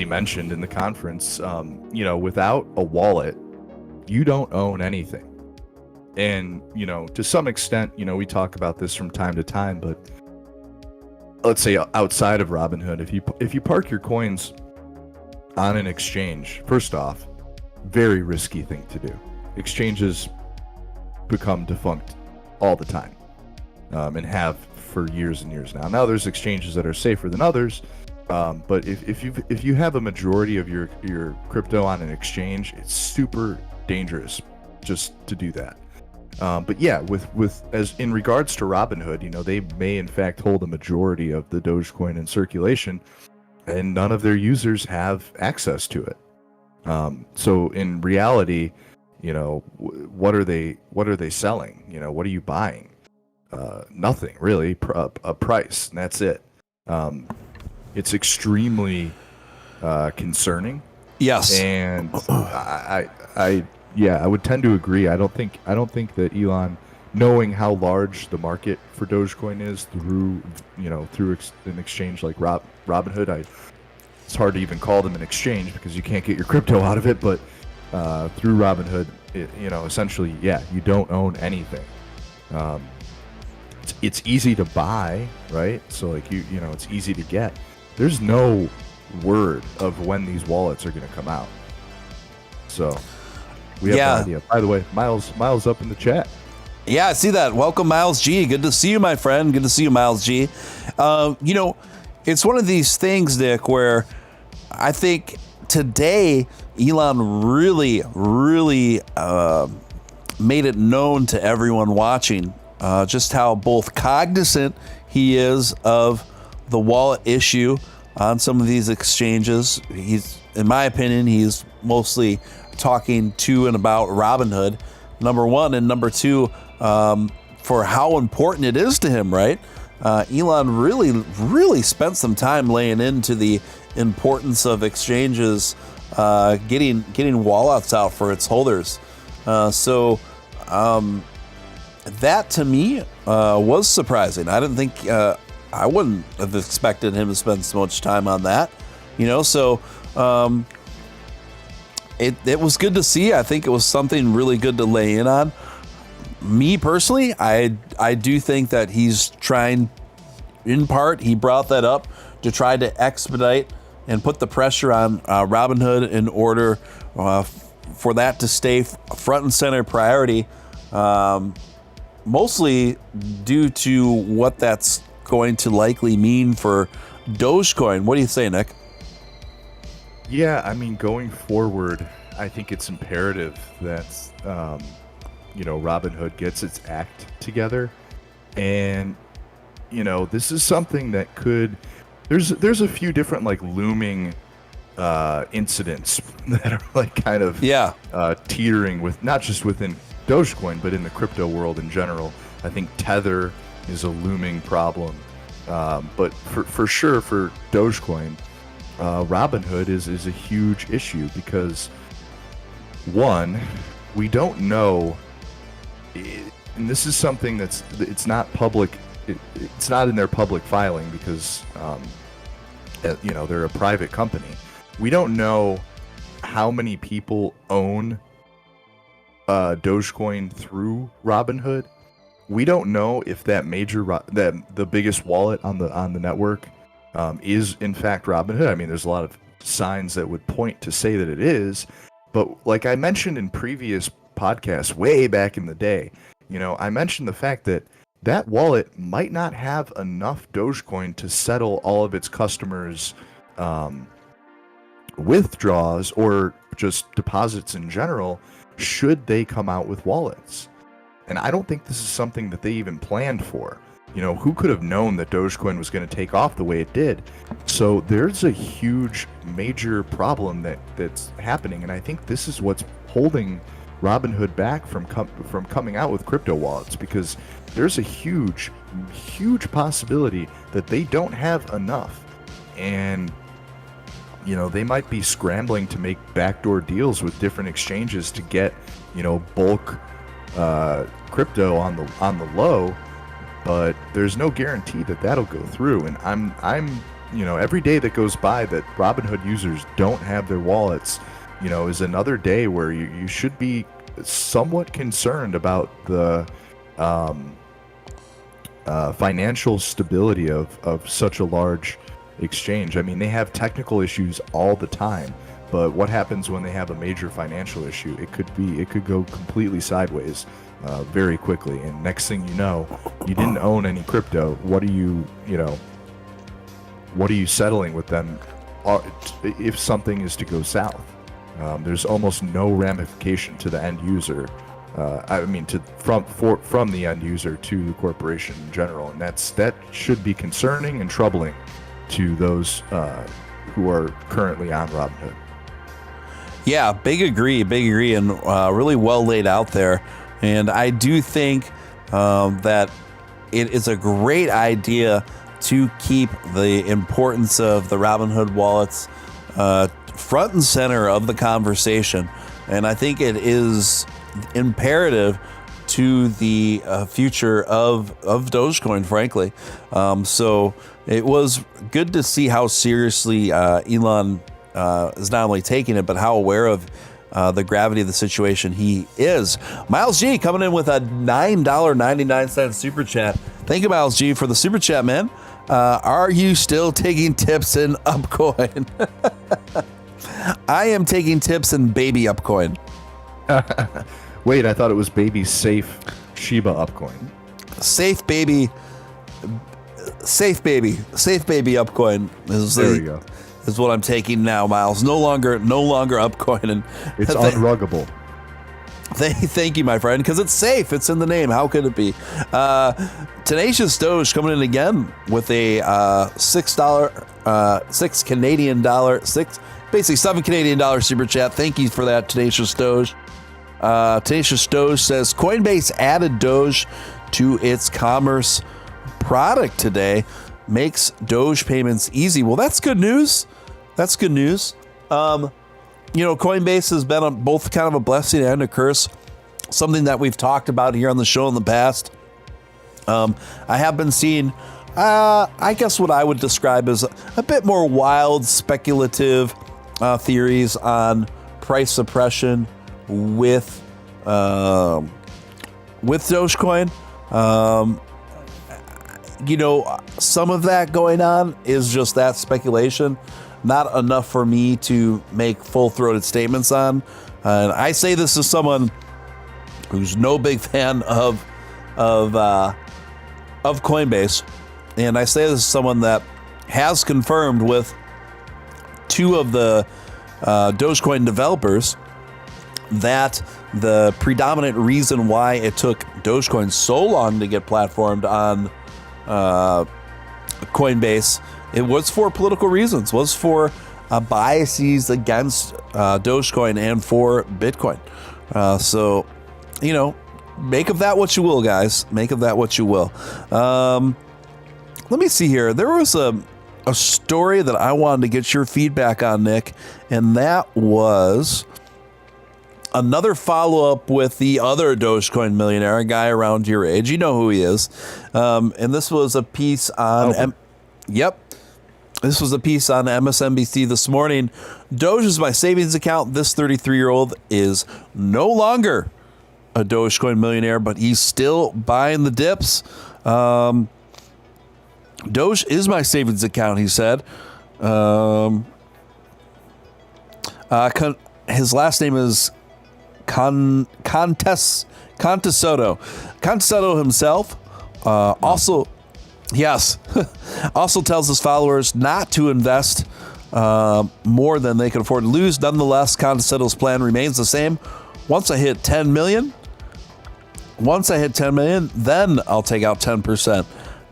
mentioned in the conference, without a wallet, you don't own anything. And, to some extent, we talk about this from time to time, but let's say outside of Robinhood, if you park your coins on an exchange, first off, very risky thing to do. Exchanges become defunct all the time, and have for years and years now. Now there's exchanges that are safer than others, but if you have a majority of your crypto on an exchange, it's super dangerous just to do that. But yeah, with as in regards to Robinhood, they may in fact hold a majority of the Dogecoin in circulation, and none of their users have access to it. So in reality, what are they selling? What are you buying? Nothing really. A price, and that's it. It's extremely concerning. Yes, and I would tend to agree. I don't think that Elon, knowing how large the market for Dogecoin is through an exchange like Robinhood, it's hard to even call them an exchange because you can't get your crypto out of it. But through Robinhood, essentially, you don't own anything. It's easy to buy, right? So like it's easy to get. There's no word of when these wallets are going to come out. So we have no idea. By the way, Miles up in the chat. Yeah, I see that. Welcome, Miles G. Good to see you, my friend. Good to see you, Miles G. It's one of these things, Nick, where I think today Elon really, really made it known to everyone watching just how both cognizant he is of the wallet issue on some of these exchanges. In my opinion, he's mostly talking to and about Robinhood, number one, and number two, for how important it is to him, right? Elon really, really spent some time laying into the importance of exchanges getting wallets out for its holders. So that to me was surprising. I didn't think I wouldn't have expected him to spend so much time on that, so it was good to see. I think it was something really good to lay in on. Me personally, I do think that he's trying, in part, he brought that up to try to expedite and put the pressure on Robinhood in order for that to stay front and center priority, mostly due to what that's going to likely mean for Dogecoin. What do you say, Nick? Yeah, I mean, going forward, I think it's imperative that Robinhood gets its act together, and this is something that could. There's a few different like looming incidents that are like kind of teetering with not just within Dogecoin but in the crypto world in general. I think Tether is a looming problem, but for sure for Dogecoin, Robinhood is a huge issue because one, we don't know, and this is something it's not public. It's not in their public filing because they're a private company. We don't know how many people own Dogecoin through Robinhood. We don't know if that the biggest wallet on the network is in fact Robinhood. I mean, there's a lot of signs that would point to say that it is, but like I mentioned in previous podcasts way back in the day, I mentioned the fact that wallet might not have enough Dogecoin to settle all of its customers' withdrawals or just deposits in general, should they come out with wallets. And I don't think this is something that they even planned for. Who could have known that Dogecoin was going to take off the way it did? So there's a huge, major problem that's happening, and I think this is what's holding Robinhood back from coming out with crypto wallets, because there's a huge possibility that they don't have enough, and they might be scrambling to make backdoor deals with different exchanges to get bulk crypto on the low, but there's no guarantee that that'll go through. And I'm every day that goes by that Robinhood users don't have their wallets is another day where you should be somewhat concerned about the financial stability of such a large exchange. I mean, they have technical issues all the time, but what happens when they have a major financial issue? It could go completely sideways very quickly, and next thing you know, you didn't own any crypto. What are you settling with them if something is to go south? There's almost no ramification to the end user. From the end user to the corporation in general, and that should be concerning and troubling to those who are currently on Robinhood. Yeah, big agree, and really well laid out there. And I do think that it is a great idea to keep the importance of the Robinhood wallets front and center of the conversation. And I think it is imperative to the future of Dogecoin, frankly. So it was good to see how seriously Elon is not only taking it, but how aware of the gravity of the situation he is. Miles G coming in with a $9.99 super chat. Thank you, Miles G, for the super chat, man. Are you still taking tips in Upcoin? I am taking tips in baby Upcoin. Wait, I thought it was baby safe Shiba Upcoin. Safe baby Upcoin is what I'm taking now, Miles. No longer Upcoin, and it's unruggable. Thank you, my friend, because it's safe. It's in the name. How could it be? Tenacious Doge coming in again with a $6 Canadian dollar, basically $7 Canadian super chat. Thank you for that, Tenacious Doge. Tenacious Doge says Coinbase added Doge to its commerce product today, makes Doge payments easy. Well, that's good news. Coinbase has been both kind of a blessing and a curse, something that we've talked about here on the show in the past. I have been seeing, I guess what I would describe as a bit more wild, speculative theories on price suppression with Dogecoin. Some of that going on is just that speculation. not enough for me to make full-throated statements on. And I say this as someone who's no big fan of Coinbase, and I say this as someone that has confirmed with two of the Dogecoin developers that the predominant reason why it took Dogecoin so long to get platformed on Coinbase, it was for political reasons, was for biases against Dogecoin and for Bitcoin. So, make of that what you will, guys. Make of that what you will. Let me see here. There was a story that I wanted to get your feedback on, Nick, and that was another follow-up with the other Dogecoin millionaire, a guy around your age. You know who he is. And this was a piece on... This was a piece on MSNBC this morning. Doge is my savings account. This 33-year-old is no longer a Dogecoin millionaire, but he's still buying the dips. Doge is my savings account, he said. His last name is Contesoto. Contesoto himself also tells his followers not to invest more than they can afford to lose. Nonetheless, Conteseto's plan remains the same. Once I hit 10 million, then I'll take out 10%.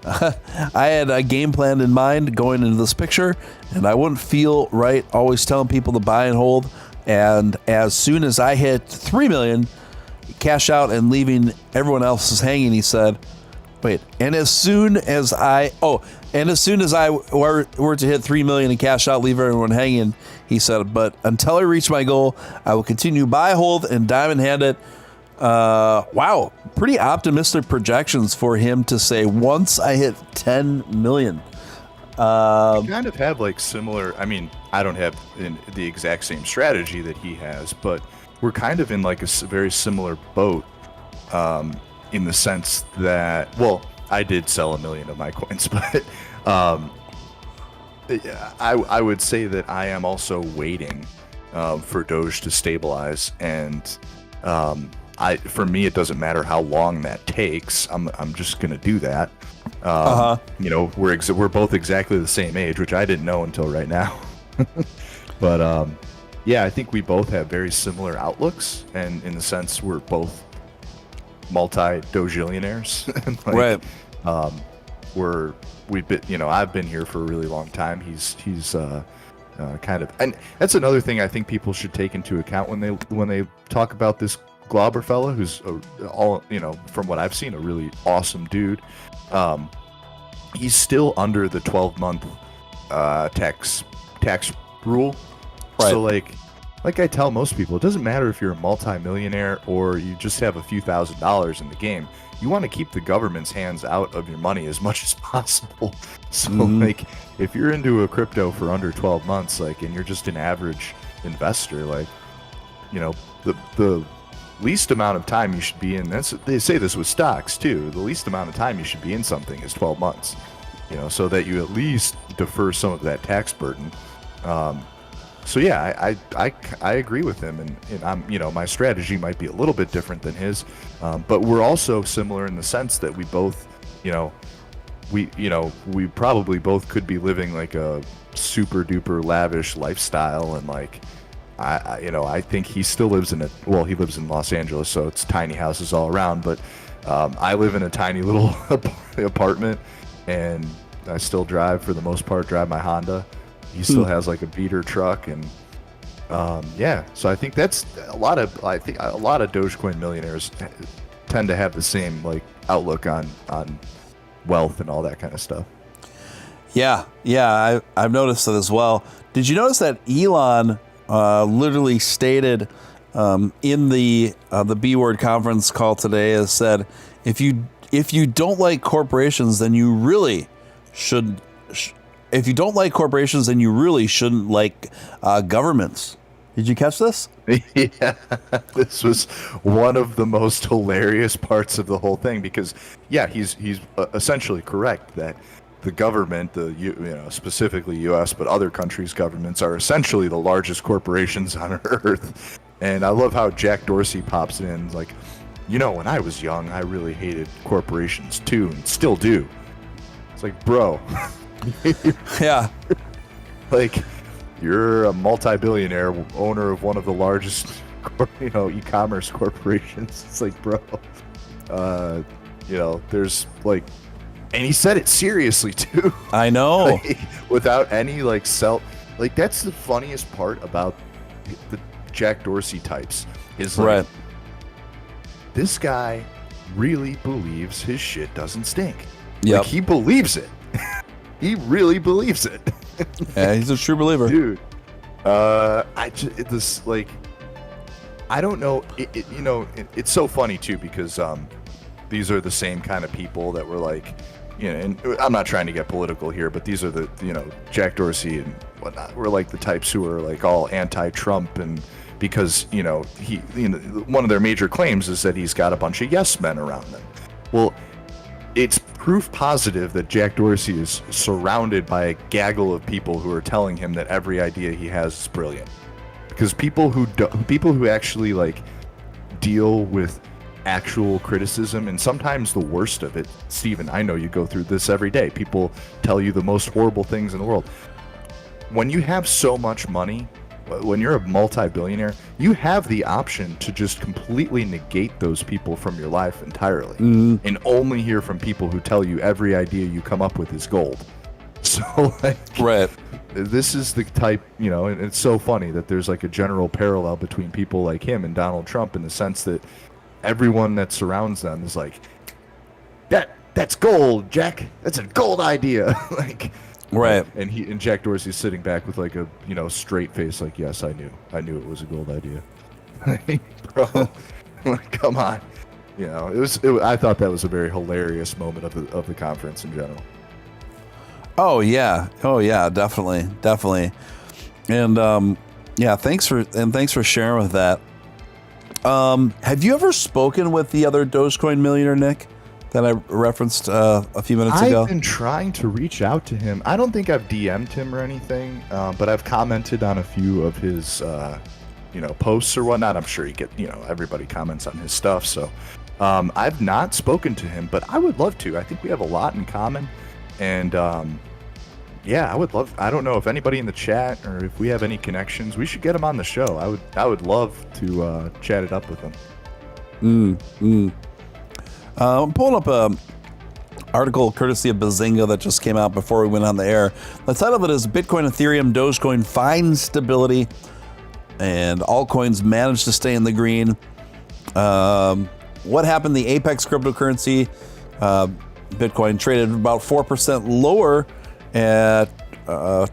I had a game plan in mind going into this picture, and I wouldn't feel right always telling people to buy and hold. And as soon as I hit 3 million, cash out and leaving everyone else hanging, he said. Wait, and as soon as I were to hit 3 million and cash out, leave everyone hanging, he said, but until I reach my goal, I will continue buy, hold, and diamond hand it. Wow, pretty optimistic projections for him to say once I hit 10 million. I kind of have similar, I don't have the exact same strategy that he has, but we're kind of in a very similar boat. In the sense that, I did sell 1 million of my coins, but I would say that I am also waiting for Doge to stabilize, and for me, it doesn't matter how long that takes. I'm just gonna do that. We're both exactly the same age, which I didn't know until right now. But I think we both have very similar outlooks, and in the sense we're both multi-dogillionaires. Right. I've been here for a really long time. He's kind of, and that's another thing I think people should take into account when they talk about this Glauber fella, who's from what I've seen, a really awesome dude. He's still under the 12-month tax rule. Right. So like I tell most people, it doesn't matter if you're a multi-millionaire or you just have a few $1,000s in the game. You want to keep the government's hands out of your money as much as possible. So if you're into a crypto for under 12 months, and you're just an average investor, the least amount of time you should be in, they say this with stocks too, the least amount of time you should be in something is 12 months, so that you at least defer some of that tax burden. So I agree with him, and I'm, my strategy might be a little bit different than his, but we're also similar in the sense that we both, we probably both could be living a super duper lavish lifestyle, and I think he still lives he lives in Los Angeles, so it's tiny houses all around, but I live in a tiny little apartment, and I still drive my Honda. He still has a beater truck, and so I think that's a lot of Dogecoin millionaires tend to have the same outlook on wealth and all that kind of stuff. Yeah, I've noticed that as well. Did you notice that Elon literally stated in the B Word conference call today, has said, if you don't like corporations, then you really should. If you don't like corporations, then you really shouldn't like governments. Did you catch this? Yeah, this was one of the most hilarious parts of the whole thing, because he's essentially correct that the government, specifically U.S., but other countries' governments are essentially the largest corporations on Earth. And I love how Jack Dorsey pops in, like, when I was young, I really hated corporations too, and still do. It's like, bro, Yeah. like, you're a multi-billionaire owner of one of the largest, e-commerce corporations. It's like, bro, there's like, and he said it seriously too. I know. Like, without any that's the funniest part about the Jack Dorsey types is like, Right. This guy really believes his shit doesn't stink. Yep. Like, he believes it. He really believes it. Yeah, he's a true believer. Dude, I don't know. It's so funny too, because these are the same kind of people that were like, and I'm not trying to get political here, but these are the, Jack Dorsey and whatnot, were like the types who are like all anti-Trump, and because, one of their major claims is that he's got a bunch of yes men around them. Well, it's proof positive that Jack Dorsey is surrounded by a gaggle of people who are telling him that every idea he has is brilliant. Because people who actually like deal with actual criticism, and sometimes the worst of it, Steven, I know you go through this every day. People tell you the most horrible things in the world. When you have so much money, when you're a multi-billionaire, you have the option to just completely negate those people from your life entirely, and only hear from people who tell you every idea you come up with is gold. So, like, Right. this is the type, and it's so funny that there's like a general parallel between people like him and Donald Trump, in the sense that everyone that surrounds them is like, that's gold, Jack. That's a gold idea. Like, Right. and Jack Dorsey's sitting back with like a straight face, like, yes, I knew it was a gold idea. Bro, like, come on. I thought that was a very hilarious moment of the conference in general. Oh yeah, definitely. And thanks for sharing with that. Have you ever spoken with the other Dogecoin millionaire, Nick, that I referenced a few minutes ago? I've been trying to reach out to him. I don't think I've DM'd him or anything, but I've commented on a few of his posts or whatnot. I'm sure everybody comments on his stuff, so I've not spoken to him, but I would love to. I think we have a lot in common, and I would love. I don't know if anybody in the chat or if we have any connections. We should get him on the show. I would love to chat it up with him. I'm pulling up a article courtesy of Bazinga that just came out before we went on the air. The title of it is Bitcoin, Ethereum, Dogecoin find stability, and altcoins managed to stay in the green. What happened? The apex cryptocurrency, Bitcoin, traded about 4% lower at a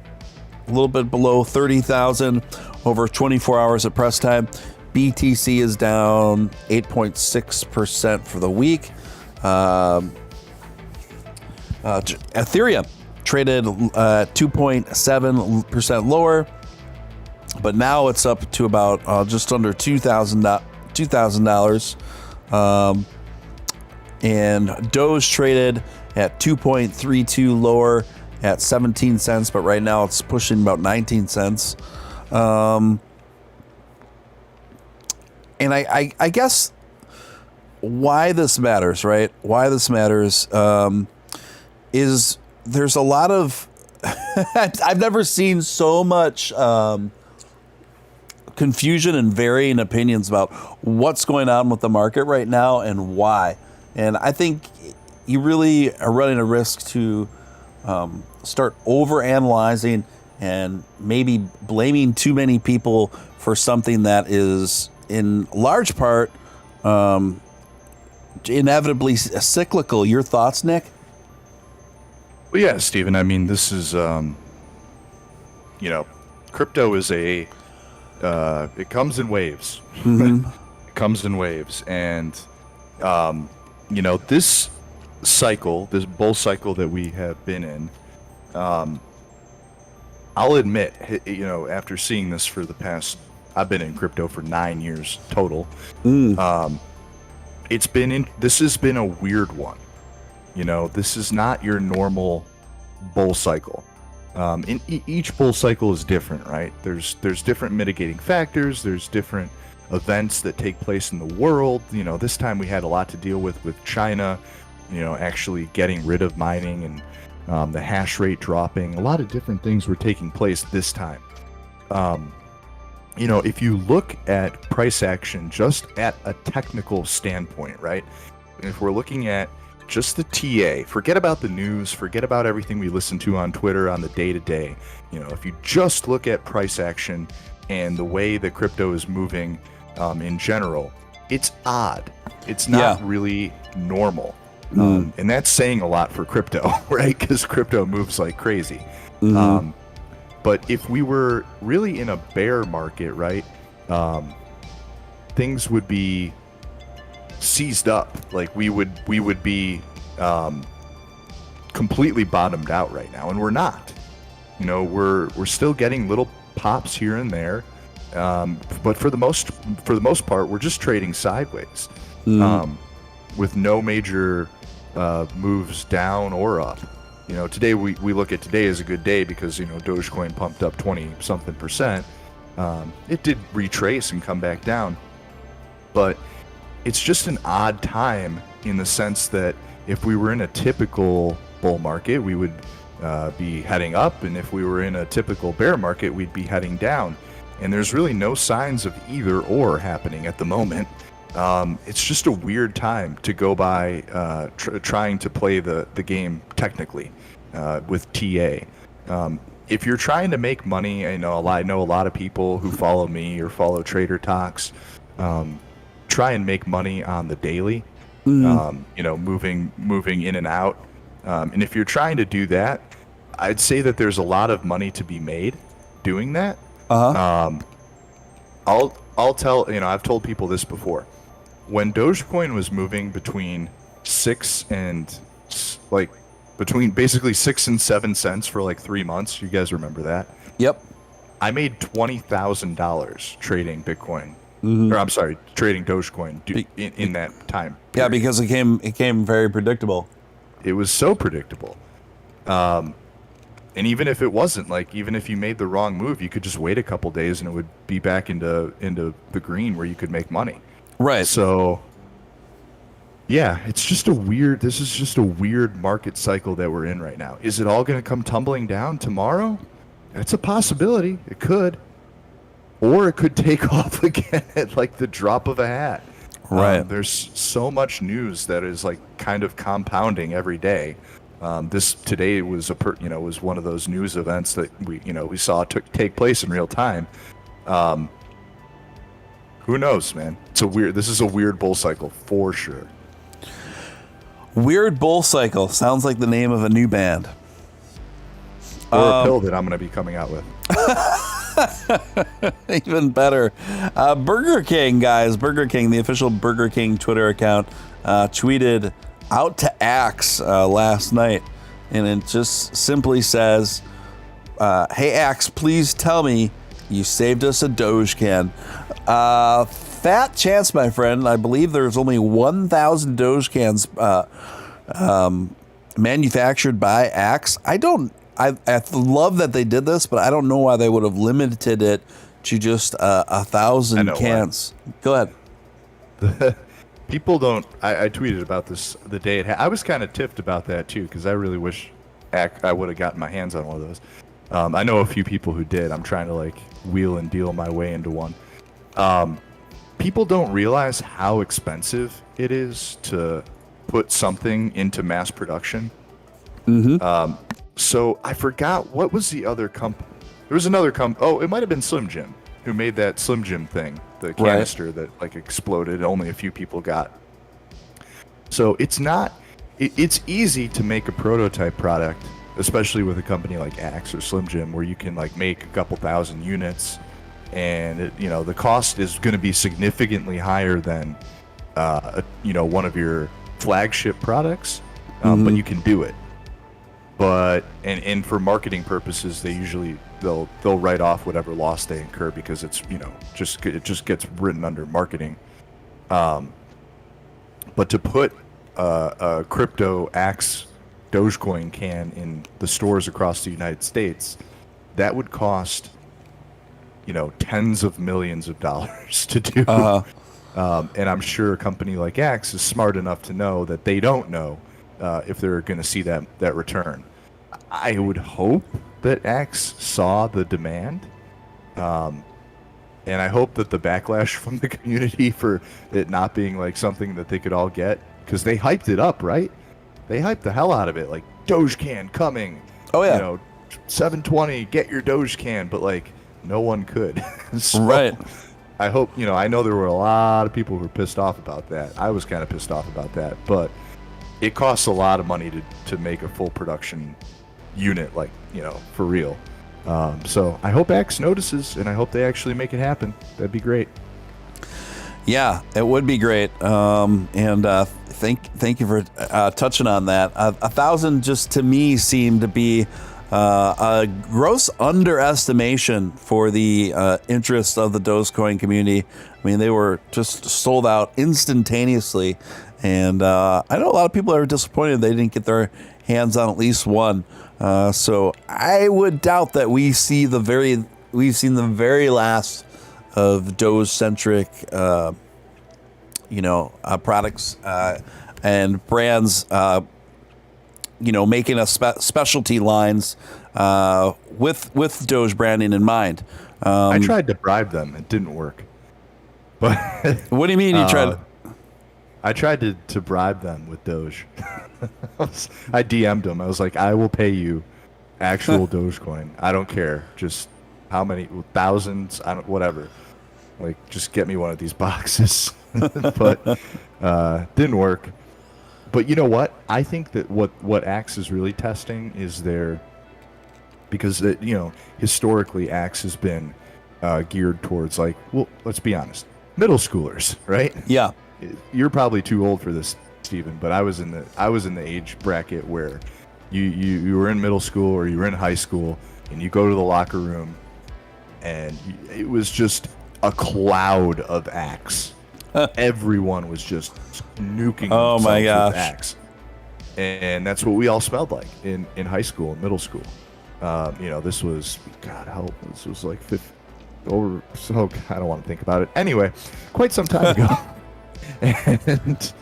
little bit below 30,000 over 24 hours at press time. BTC is down 8.6% for the week. Ethereum traded 2.7% lower, but now it's up to about just under $2,000. And Doge traded at 2.32 lower at 17 cents, but right now it's pushing about 19 cents. And I guess why this matters, right? Why this matters is there's a lot of I've never seen so much confusion and varying opinions about what's going on with the market right now and why. And I think you really are running a risk to start overanalyzing and maybe blaming too many people for something that is in large part inevitably cyclical. Your thoughts, Nick? Well, yeah, Stephen. I mean, this is, crypto is it comes in waves. Mm-hmm. It comes in waves. And, this cycle, this bull cycle that we have been in, I'll admit, after seeing this for the past, I've been in crypto for 9 years total. This has been a weird one. This is not your normal bull cycle. And each bull cycle is different, right? There's different mitigating factors. There's different events that take place in the world. You know, this time we had a lot to deal with China, you know, actually getting rid of mining and the hash rate dropping. A lot of different things were taking place this time. You know, if you look at price action just at a technical standpoint, right? If we're looking at just the TA, forget about the news, forget about everything we listen to on Twitter on the day-to-day. You know, if you just look at price action and the way the crypto is moving in general, it's odd. It's not really normal. And that's saying a lot for crypto, right? Because crypto moves like crazy. But if we were really in a bear market, right, things would be seized up. Like we would be completely bottomed out right now, and we're not. You know, we're still getting little pops here and there, but for the most part, we're just trading sideways, with no major moves down or up. You know, today we look at today as a good day because, you know, Dogecoin pumped up 20-something%. It did retrace and come back down, but it's just an odd time in the sense that if we were in a typical bull market, we would be heading up, and if we were in a typical bear market, we'd be heading down. And there's really no signs of either or happening at the moment. It's just a weird time to go by trying to play the game technically with TA. If you're trying to make money, I know a lot of people who follow me or follow Trader Talks try and make money on the daily, you know, moving in and out. And if you're trying to do that, I'd say that there's a lot of money to be made doing that. I'll tell, you know, I've told people this before. When Dogecoin was moving between basically 6 and 7 cents for like 3 months, you guys remember that? Yep. I made $20,000 trading Bitcoin, or I'm sorry, trading Dogecoin in that time period. Yeah, because it came very predictable. It was so predictable. And even if it wasn't, like, even if you made the wrong move, you could just wait a couple days and it would be back into the green where you could make money. Right. So, yeah, this is just a weird market cycle that we're in right now. Is it all going to come tumbling down tomorrow? That's a possibility. It could. Or it could take off again at like the drop of a hat. Right. There's so much news that is like kind of compounding every day. This today was was one of those news events that we saw take place in real time. Who knows, man? This is a weird bull cycle for sure. Weird Bull Cycle sounds like the name of a new band. Or a pill that I'm going to be coming out with. Even better. Burger King, guys. Burger King, the official Burger King Twitter account, tweeted out to Axe last night. And it just simply says, hey, Axe, please tell me you saved us a Doge can. Fat chance, my friend. I believe there's only 1,000 Doge cans manufactured by Axe. I love that they did this, but I don't know why they would have limited it to just 1,000 cans. Why. Go ahead. People don't. I tweeted about this the day it happened. I was kind of tipped about that too, because I really wish I would have gotten my hands on one of those. I know a few people who did. I'm trying to like wheel and deal my way into one. People don't realize how expensive it is to put something into mass production. So I forgot, what was the other company? There was another company. Oh, it might have been Slim Jim who made that Slim Jim thing, the canister that like exploded. Only a few people got. So it's easy to make a prototype product, especially with a company like Axe or Slim Jim, where you can like make a couple thousand units, and the cost is going to be significantly higher than one of your flagship products, but you can do it. But and for marketing purposes, they'll write off whatever loss they incur, because it's it just gets written under marketing. But to put a crypto Axe Dogecoin can in the stores across the United States, that would cost, tens of millions of dollars to do. And I'm sure a company like X is smart enough to know that they don't know if they're going to see that return. I would hope that X saw the demand. And I hope that the backlash from the community for it not being like something that they could all get, because they hyped it up, right? They hyped the hell out of it, like Dogecan coming. Oh yeah. 720, get your Dogecan, but like no one could. So, right. I hope, I know there were a lot of people who were pissed off about that. I was kind of pissed off about that, but it costs a lot of money to make a full production unit, like, for real. So I hope X notices, and I hope they actually make it happen. That'd be great. Yeah, it would be great. Thank you for touching on that. 1,000 just to me seemed to be a gross underestimation for the interest of the Dogecoin community. I mean, they were just sold out instantaneously, and I know a lot of people are disappointed they didn't get their hands on at least one. So I would doubt that we've seen the very last of Doge-centric, products and brands, making a specialty lines with Doge branding in mind. I tried to bribe them; it didn't work. But what do you mean you tried? I tried to bribe them with Doge. I DM'd them. I was like, I will pay you actual Dogecoin. I don't care. Just how many thousands? Whatever. Like, just get me one of these boxes. But didn't work. But you know what? I think that what Axe is really testing is because historically Axe has been geared towards, like, well, let's be honest, middle schoolers, right? Yeah. You're probably too old for this, Steven, but I was in the age bracket where you were in middle school or you were in high school, and you go to the locker room, and it was just a cloud of Axe. Everyone was just nuking themselves with Axe, and that's what we all smelled like in high school and middle school. This was, this was like I don't want to think about it. Anyway, quite some time ago. And,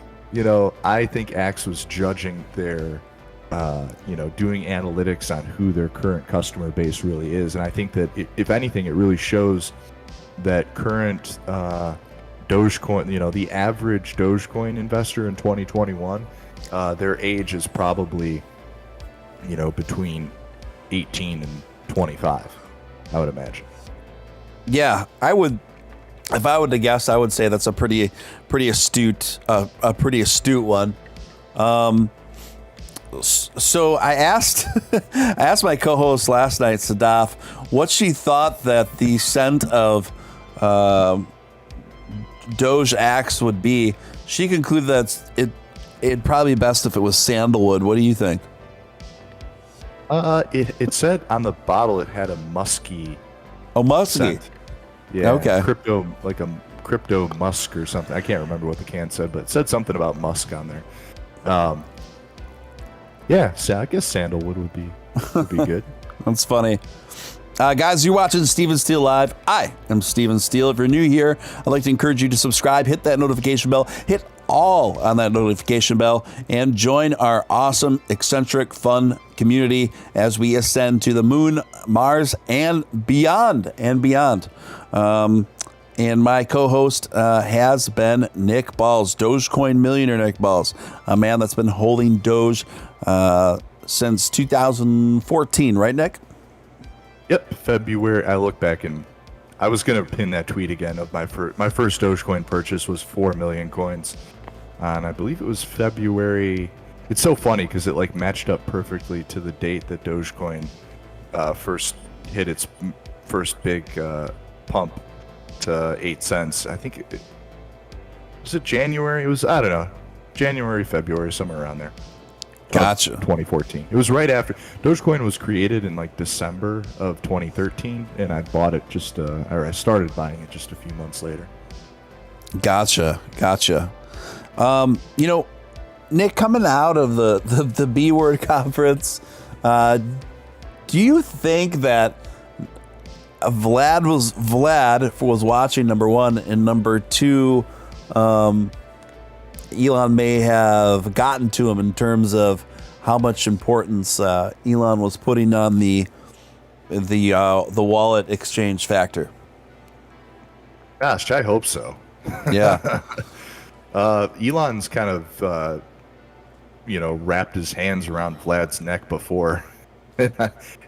I think Axe was judging their, doing analytics on who their current customer base really is. And I think that, if anything, it really shows that current Dogecoin, the average Dogecoin investor in 2021, their age is probably, between 18 and 25, I would imagine. Yeah, I would. If I were to guess, I would say that's a pretty astute one. So I asked my co-host last night, Sadaf, what she thought that the scent of Doge Axe would be. She concluded that it'd probably be best if it was sandalwood. What do you think? It said on the bottle it had a musky. Oh, musky. Scent. Yeah. Okay. Crypto musk or something. I can't remember what the can said, but it said something about musk on there. Yeah, so I guess sandalwood would be good. That's funny. Guys, you're watching Steven Steele Live. I am Steven Steele. If you're new here, I'd like to encourage you to subscribe, hit that notification bell, hit all on that notification bell, and join our awesome, eccentric, fun community as we ascend to the moon, Mars, and beyond. And my co-host has been Nick Ballz, Dogecoin millionaire Nick Ballz, a man that's been holding Doge since 2014, right, Nick? Yep, February. I look back and I was going to pin that tweet again of my first Dogecoin purchase was 4 million coins. And I believe it was February. It's so funny because it like matched up perfectly to the date that Dogecoin first hit its first big pump to 8 cents. I think was it January? It was, I don't know, January, February, somewhere around there. Gotcha. 2014. It was right after Dogecoin was created in like December of 2013, and I bought it I started buying it just a few months later. Gotcha. Nick, coming out of the B word conference, do you think that Vlad was watching, number one, and number two, Elon may have gotten to him in terms of how much importance Elon was putting on the wallet exchange factor? Gosh, I hope so. Yeah. Elon's kind of, wrapped his hands around Vlad's neck before.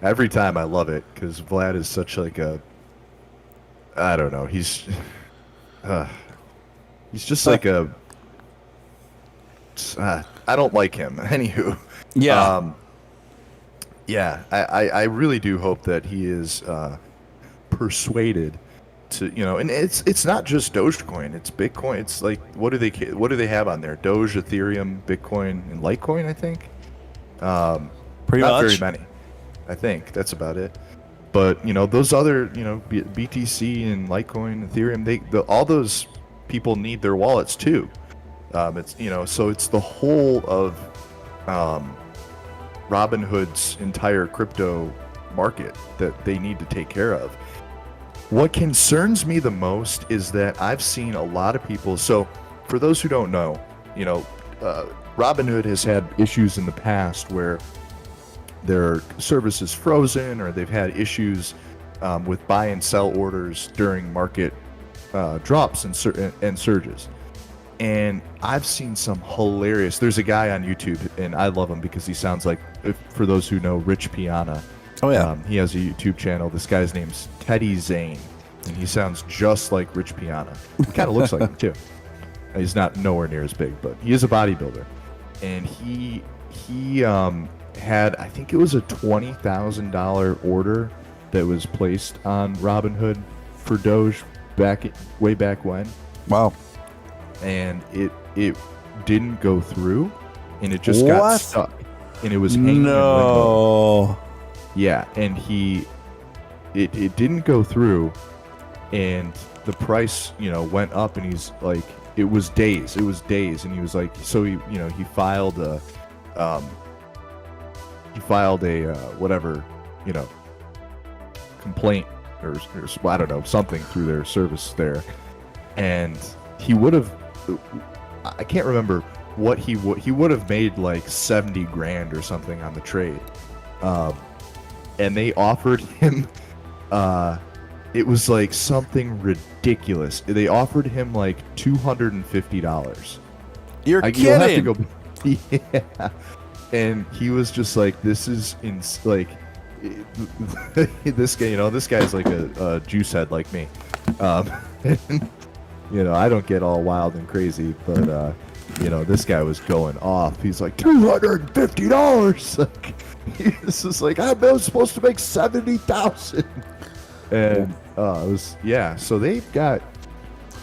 Every time I love it because Vlad is such like I don't know. He's just like I don't like him. Anywho. Yeah. I really do hope that he is persuaded to, and it's not just Dogecoin, it's Bitcoin. It's like what do they have on there? Doge, Ethereum, Bitcoin, and Litecoin, I think. Pretty not much. very many. I think that's about it. But those other BTC and Litecoin, Ethereum, all those people need their wallets too. It's so it's the whole of Robinhood's entire crypto market that they need to take care of. What concerns me the most is that I've seen a lot of people. So for those who don't know, Robinhood has had issues in the past where their service is frozen, or they've had issues with buy and sell orders during market drops and surges. And I've seen some hilarious. There's a guy on YouTube, and I love him because he sounds like, for those who know, Rich Piana. Oh yeah. He has a YouTube channel. This guy's name's Teddy Zane, and he sounds just like Rich Piana. He kind of looks like him too. He's not nowhere near as big, but he is a bodybuilder, and he had, I think it was a $20,000 order that was placed on Robinhood for Doge way back when. Wow. And it didn't go through, and it just got stuck, and it was hanging in limbo. Yeah, and it didn't go through, and the price went up, and he's like, it was days, and he was like, so he filed a whatever complaint or I don't know, something through their service there, and he would have, I can't remember what he would have made, like 70 grand or something on the trade, and they offered him it was like something ridiculous. They offered him like $250. You're kidding. You'll have to go. Yeah. And he was just like, this is like this guy, this guy's like a juice head like me. And, I don't get all wild and crazy, but this guy was going off. He's like, $250. Like, this is like, I was supposed to make 70,000. And it was, yeah. So they've got,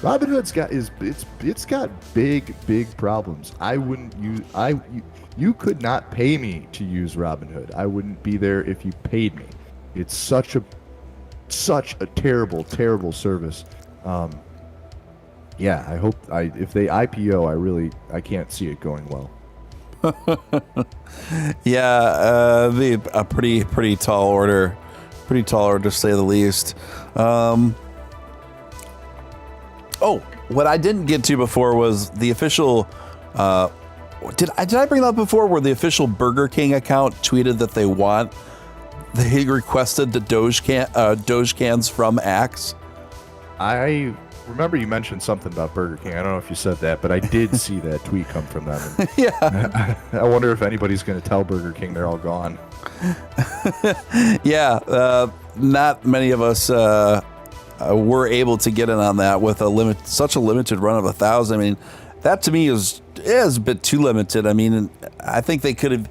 Robinhood's got it's got big problems. I wouldn't use you could not pay me to use Robinhood. I wouldn't be there if you paid me. It's such a terrible service. Yeah, I hope if they IPO, I can't see it going well. Yeah, be a pretty tall order, to say the least. Oh, what I didn't get to before was the official. Did I bring that up before? Where the official Burger King account tweeted that they requested the Doge cans from Axe. I remember you mentioned something about Burger King. I don't know if you said that, but I did see that tweet come from them. And yeah. I wonder if anybody's going to tell Burger King they're all gone. Yeah, not many of us were able to get in on that with such a limited run of 1,000. I mean, that to me is a bit too limited. I mean, I think they could have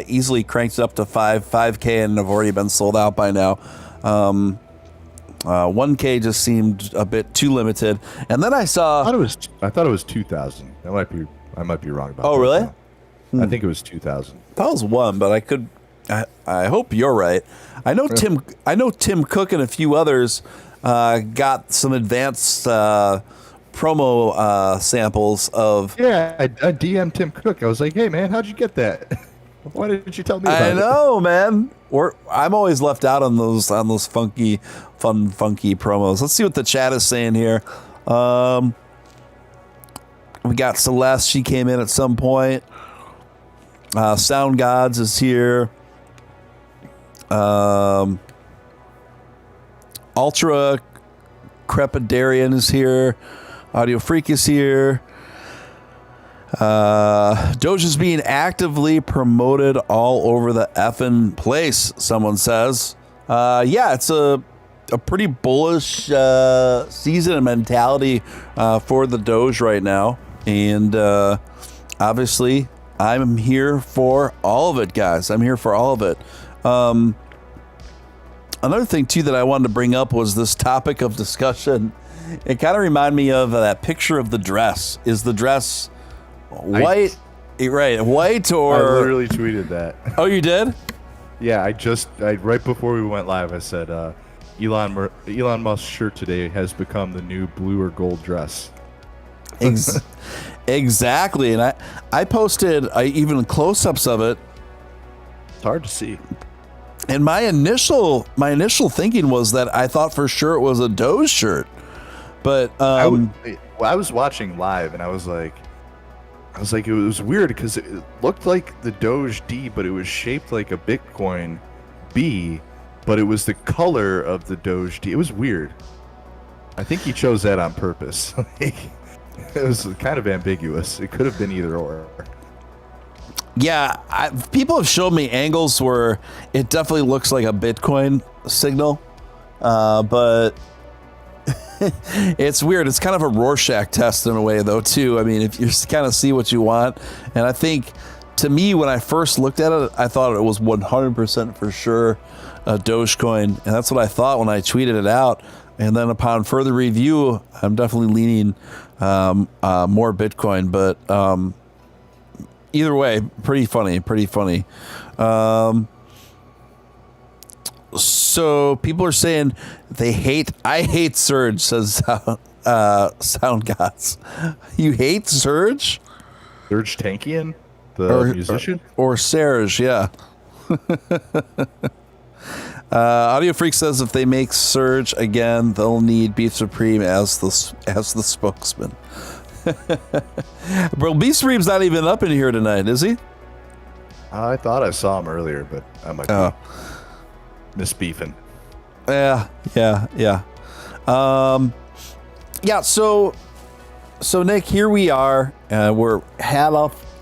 easily cranked it up to 5K and have already been sold out by now. 1K just seemed a bit too limited. And then I thought it was 2,000. I might be wrong about that. Oh, really? I think it was 2,000. That was one, but I hope you're right. I know Tim Cook and a few others got some advanced promo samples of. Yeah, I DM'd Tim Cook. I was like, hey, man, how'd you get that? Why didn't you tell me about it? I know, man. I'm always left out on those funky promos. Let's see what the chat is saying here. We got Celeste. She came in at some point. Sound Gods is here. Ultra Crepidarian is here. Audio Freak is here. Doge is being actively promoted all over the effing place, someone says. Yeah, it's a pretty bullish season and mentality for the Doge right now. And obviously, I'm here for all of it, guys. I'm here for all of it. Another thing, too, that I wanted to bring up was this topic of discussion. It kind of reminded me of that picture of the dress. Is the dress white? Right, white or... I literally tweeted that. Oh, you did? Yeah, right before we went live, I said, Elon Musk's shirt today has become the new blue or gold dress. Exactly, and I posted even close-ups of it. It's hard to see. And my initial thinking was that I thought for sure it was a Doge shirt, but I was watching live and I was like, it was weird because it looked like the Doge D, but it was shaped like a Bitcoin B, but it was the color of the Doge D. It was weird. I think he chose that on purpose. It was kind of ambiguous. It could have been either or. Yeah, people have showed me angles where it definitely looks like a Bitcoin signal, but it's weird. It's kind of a Rorschach test in a way, though, too. I mean, if you kind of see what you want, and I think, to me, when I first looked at it, I thought it was 100% for sure a Dogecoin, and that's what I thought when I tweeted it out. And then upon further review, I'm definitely leaning more Bitcoin, but either way, pretty funny. So people are saying I hate Surge, says Sound Gods. You hate Surge? Surge Tankian, the musician? Or Serge, yeah. Audio Freak says if they make Surge again, they'll need Beef Supreme as the spokesman. Bro, Beef Supreme's not even up in here tonight, is he? I thought I saw him earlier, but I might be misbeefing. Yeah. So Nick, here we are. We're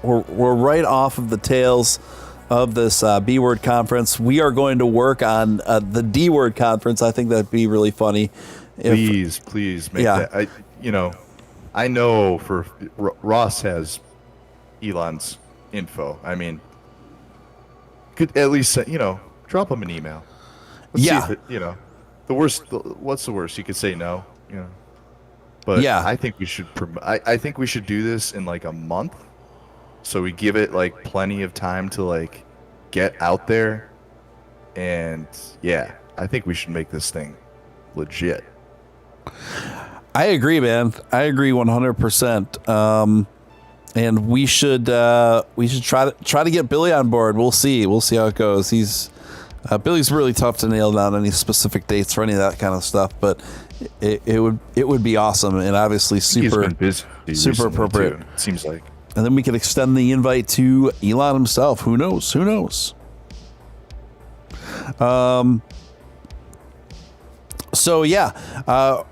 right off of the tails of this B Word conference. We are going to work on the D Word conference. I think that'd be really funny. Please make that. I know for Ross has Elon's info. I mean, could at least drop him an email. Let's see if it, what's the worst? You could say no. But yeah, I think we should. I think we should do this in like a month, so we give it like plenty of time to like get out there. And yeah, I think we should make this thing legit. I agree, man. I agree 100%. And we should try to get Billy on board. We'll see how it goes. Billy's really tough to nail down any specific dates for any of that kind of stuff, but it would be awesome and obviously super appropriate. Too, it seems like. And then we could extend the invite to Elon himself. Who knows? So yeah,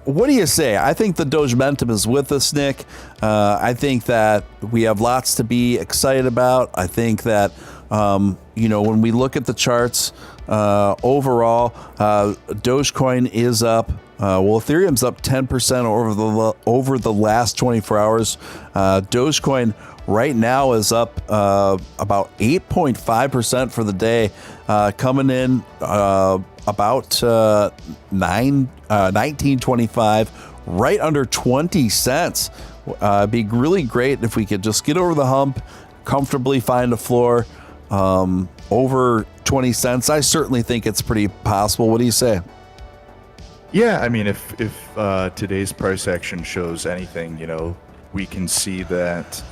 what do you say? I think the DOGEMENTUM is with us, Nick. I think that we have lots to be excited about. I think that when we look at the charts overall, Dogecoin is up. Ethereum's up 10% over the last 24 hours. Dogecoin right now is up about 8.5% for the day, coming in about 19.25, right under 20 cents. It'd be really great if we could just get over the hump, comfortably find a floor over 20 cents. I certainly think it's pretty possible. What do you say? Yeah, I mean, if today's price action shows anything, we can see that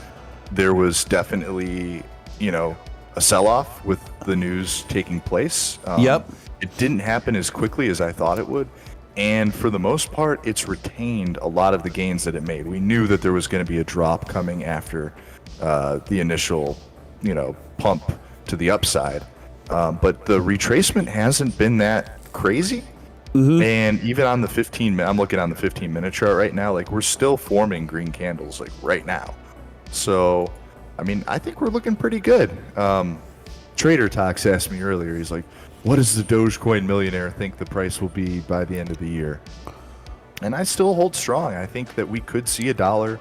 there was definitely, a sell-off with the news taking place. Yep. It didn't happen as quickly as I thought it would. And for the most part, it's retained a lot of the gains that it made. We knew that there was going to be a drop coming after the initial, pump to the upside. But the retracement hasn't been that crazy. Mm-hmm. And even on the 15-minute, I'm looking on the 15-minute chart right now, like we're still forming green candles like right now. So, I mean, I think we're looking pretty good. Trader Talks asked me earlier, he's like, what does the Dogecoin millionaire think the price will be by the end of the year? And I still hold strong. I think that we could see $1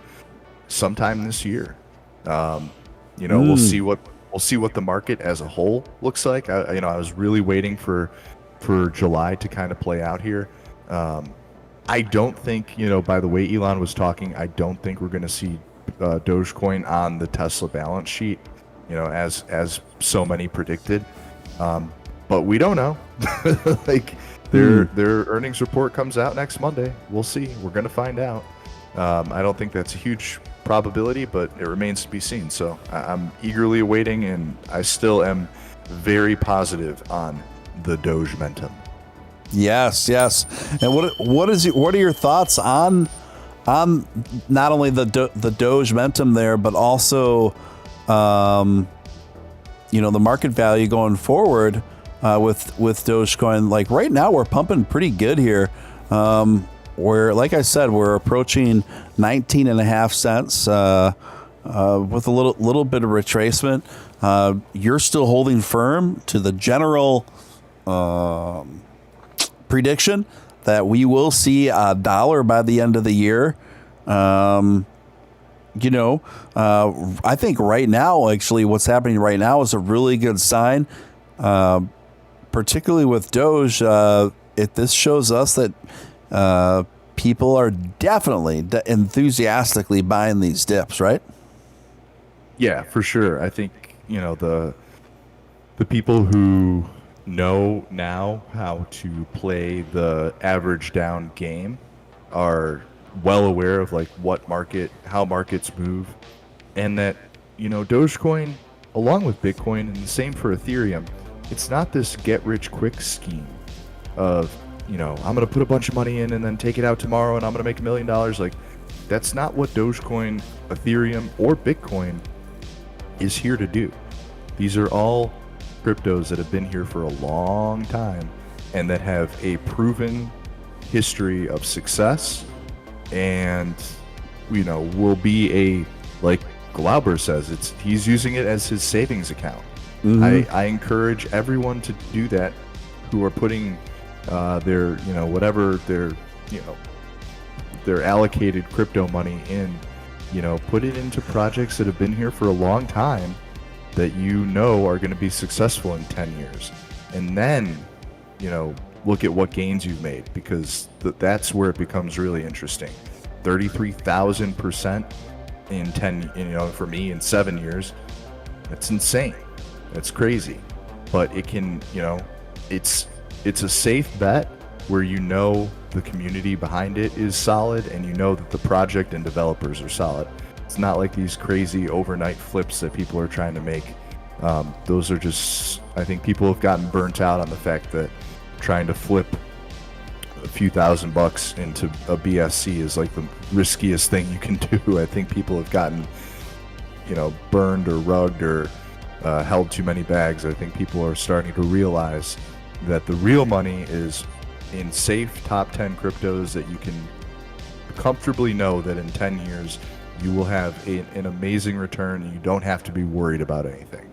sometime this year. We'll see what the market as a whole looks like. I was really waiting for July to kind of play out here. I don't think, by the way Elon was talking, I don't think we're going to see Dogecoin on the Tesla balance sheet, as so many predicted. But we don't know. Like their earnings report comes out next Monday. We'll see. We're going to find out. I don't think that's a huge probability, but it remains to be seen. So I'm eagerly awaiting, and I still am very positive on the DOGEMENTUM. Yes. And what are your thoughts on not only the DOGEMENTUM there, but also the market value going forward with Dogecoin? Like right now, we're pumping pretty good here. Where, like I said, we're approaching 19.5 cents with a little bit of retracement. You're still holding firm to the general prediction that we will see $1 by the end of the year. I think right now, actually, what's happening right now is a really good sign, particularly with Doge. This shows us that people are definitely enthusiastically buying these dips, right? Yeah, for sure. I think, the people who know now how to play the average down game are well aware of like how markets move, and that, Dogecoin, along with Bitcoin, and the same for Ethereum, it's not this get rich quick scheme of, I'm going to put a bunch of money in and then take it out tomorrow and I'm going to make $1 million. Like, that's not what Dogecoin, Ethereum, or Bitcoin is here to do. These are all cryptos that have been here for a long time and that have a proven history of success and, will be like Glauber says, he's using it as his savings account. Mm-hmm. I encourage everyone to do that who are putting their allocated crypto money in, put it into projects that have been here for a long time that are going to be successful in 10 years. And then, look at what gains you've made, because that's where it becomes really interesting. 33,000% in 10, for me in 7 years. That's insane. That's crazy. But it can, it's a safe bet where the community behind it is solid and that the project and developers are solid. It's not like these crazy overnight flips that people are trying to make. Those are just, I think people have gotten burnt out on the fact that trying to flip a few $1,000 into a BSC is like the riskiest thing you can do. I think people have gotten, burned or rugged or held too many bags. I think people are starting to realize that the real money is in safe top 10 cryptos that you can comfortably know that in 10 years you will have an amazing return and you don't have to be worried about anything.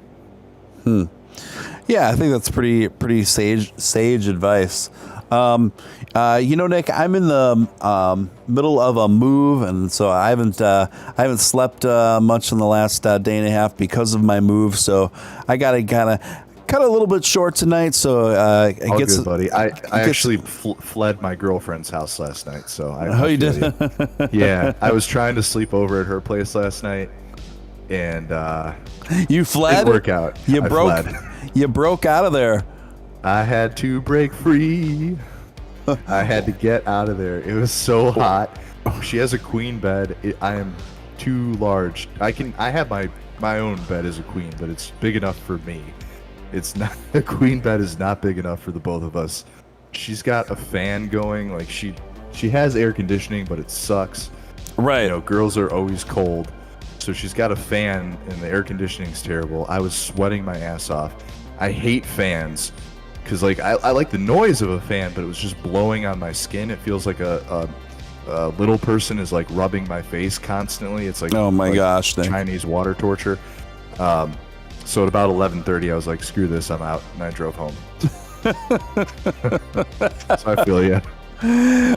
Yeah, I think that's pretty sage advice. Nick, I'm in the middle of a move, and so I haven't slept much in the last day and a half because of my move. So I got to kind of cut a little bit short tonight. So all good, buddy. I actually fled my girlfriend's house last night. So you did? Yeah, I was trying to sleep over at her place last night, and you fled. Didn't work out. You broke out of there. I had to break free. I had to get out of there. It was so hot. She has a queen bed. I am too large. I have my own bed as a queen, but it's big enough for me. It's not, the queen bed is not big enough for the both of us. She's got a fan going. Like she has air conditioning, but it sucks. Right. You know, girls are always cold. So she's got a fan and the air conditioning's terrible. I was sweating my ass off. I hate fans because like I like the noise of a fan, but it was just blowing on my skin. It feels like a little person is like rubbing my face constantly. It's like, oh my gosh, Chinese water torture. So at about 11:30, I was like, screw this, I'm out, and I drove home. So I feel you.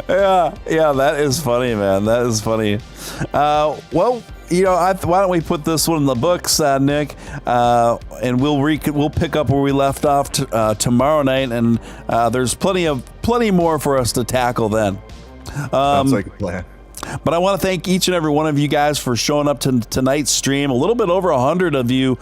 Yeah, that is funny, man. That is funny. Well, you know, why don't we put this one in the books, Nick, and we'll pick up where we left off tomorrow night, and there's plenty more for us to tackle then. Sounds like a plan. But I want to thank each and every one of you guys for showing up to tonight's stream. A little bit over 100 of you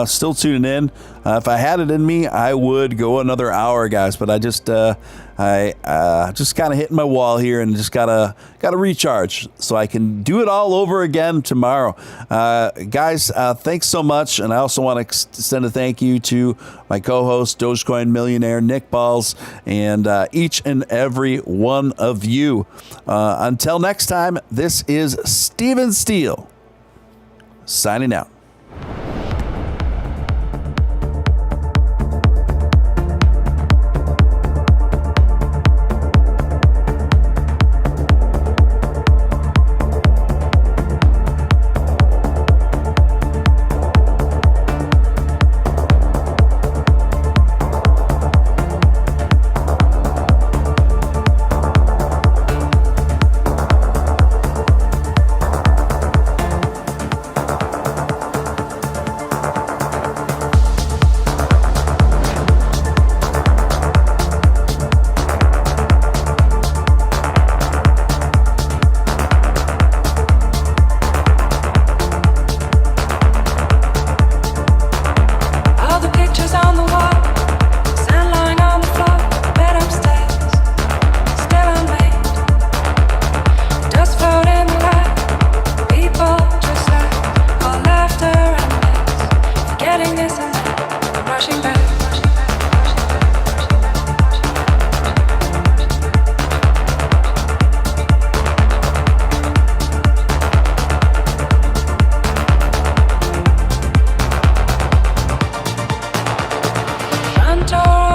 still tuning in. If I had it in me, I would go another hour, guys. But I just kind of hitting my wall here and just gotta recharge so I can do it all over again tomorrow. Guys, thanks so much. And I also want to extend a thank you to my co-host, Dogecoin Millionaire, Nick Ballz, and each and every one of you. Until next time, this is Steele signing out. Door